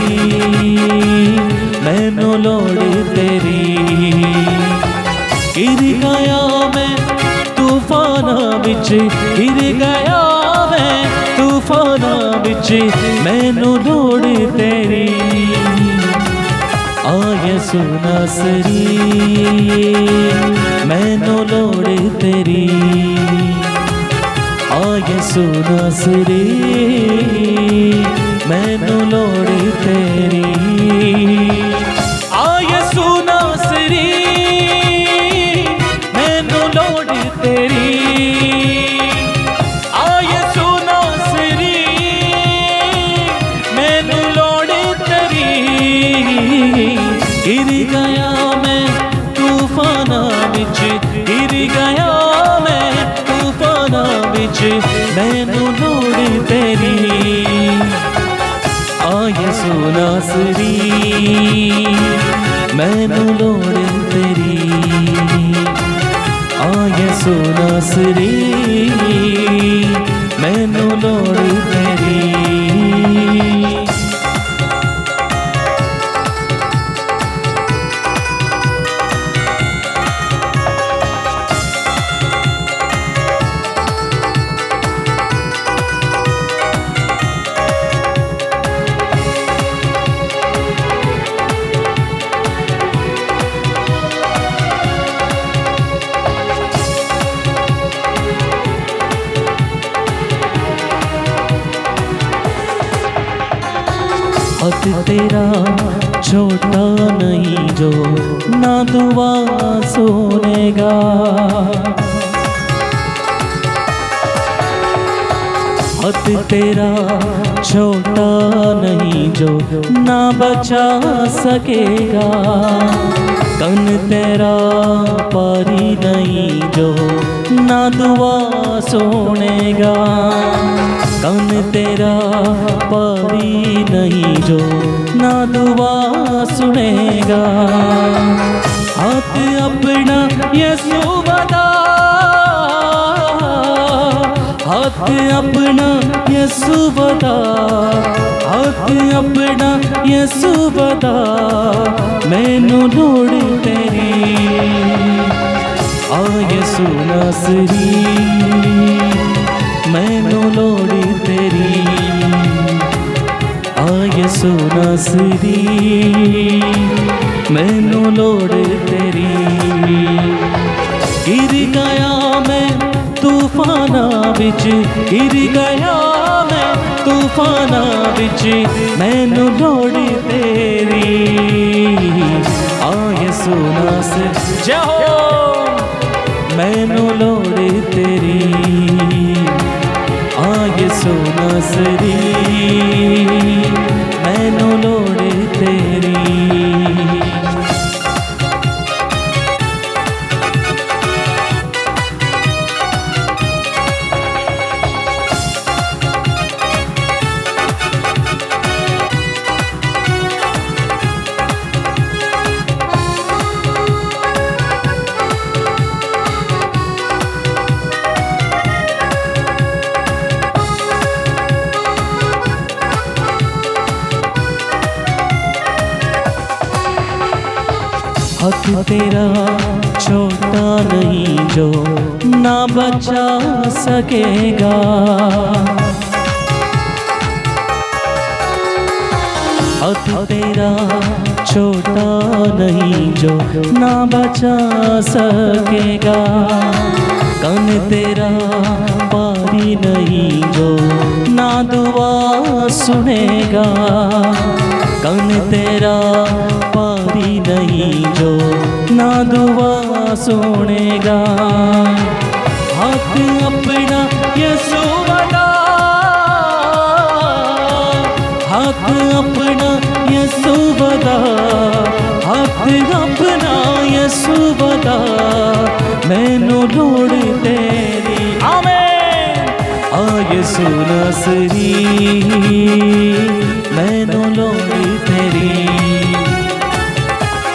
मैनू लोड़ तेरी। गिर गया मैं तूफाना बिच, गिर गया मैं तूफाना बिच, मैनू लोड़ तेरी आ यीशु नासरी, मैनू लोड़ तेरी आ यीशु नासरी, मैनू लोड़ तेरी आ यीशु नासरी, मैनू लोड़ तेरी आ यीशु नासरी, मैनू लोड़ तेरी। गिर गया मैं तूफाना बिच, गिर गया मैं तूफाना बिच, मैनू लोड़ तेरी आ यीशु नासरी, मैनू लोड़ तेरी आ यीशु नासरी, मैनू लोड़ तेरी। हथ तेरा छोटा नहीं जो ना दुआ सुनेगा। हथ तेरा छोटा नहीं जो ना बचा सकेगा। कन तेरा पारी नहीं जो ना दुआ सुनेगा। कन तेरा पारी नहीं जो ना दुआ सुनेगा। हाथ अपना यीशु बता, हाथ अपना यीशु बता, हाथ अपना यीशु बता, मैनू लोड़ तेरी। आ यीशु नासरी मैनू लोड़ तेरी। आ यीशु नासरी मैनू लोड़ तेरी। गिर गया मैं तूफाना बिच, गिर गया मैं तूफाना बिच, मैनू लोड़ तेरी। आ यीशु नासरी जाओ मैनू लोड़ तेरी। आ यीशु नासरी मैनू लोड़ तेरी। हथ तेरा छोटा नहीं जो ना बचा सकेगा। हथ तेरा छोटा नहीं जो ना बचा सकेगा। कन तेरा पारी नहीं जो ना दुआ सुनेगा। कन तेरा पारी नहीं जो ना दुआ सुनेगा। हाथ अपना यीशु बता, हाथ अपना यीशु बता, हाथ अपना यीशु बता, मैनू लोड़ तेरी। आमीन। आ यीशु नासरी मैनू लोड़ तेरी।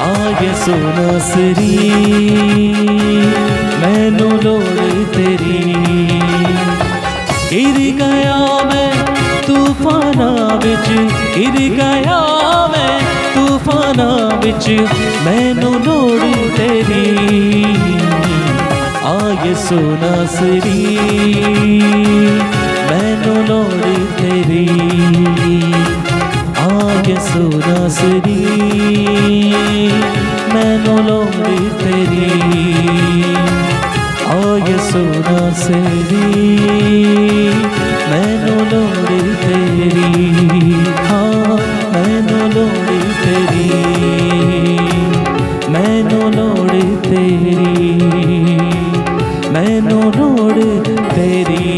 आ यीशु नासरी मैनू लोड़ तेरी। गिर गया मैं तूफाना बिच, गिर गया मैं तूफाना बिच, मैनू लोड़ तेरी। आ यीशु नासरी मैनू लोड़ तेरी। आ यीशु नासरी मैनू लोड़ तेरी। आ यीशु नासरी मैनू लोड़ तेरी। हाँ मैनू लोड़ तेरी, मैनू लोड़ तेरी, मैनू लोड़ तेरी।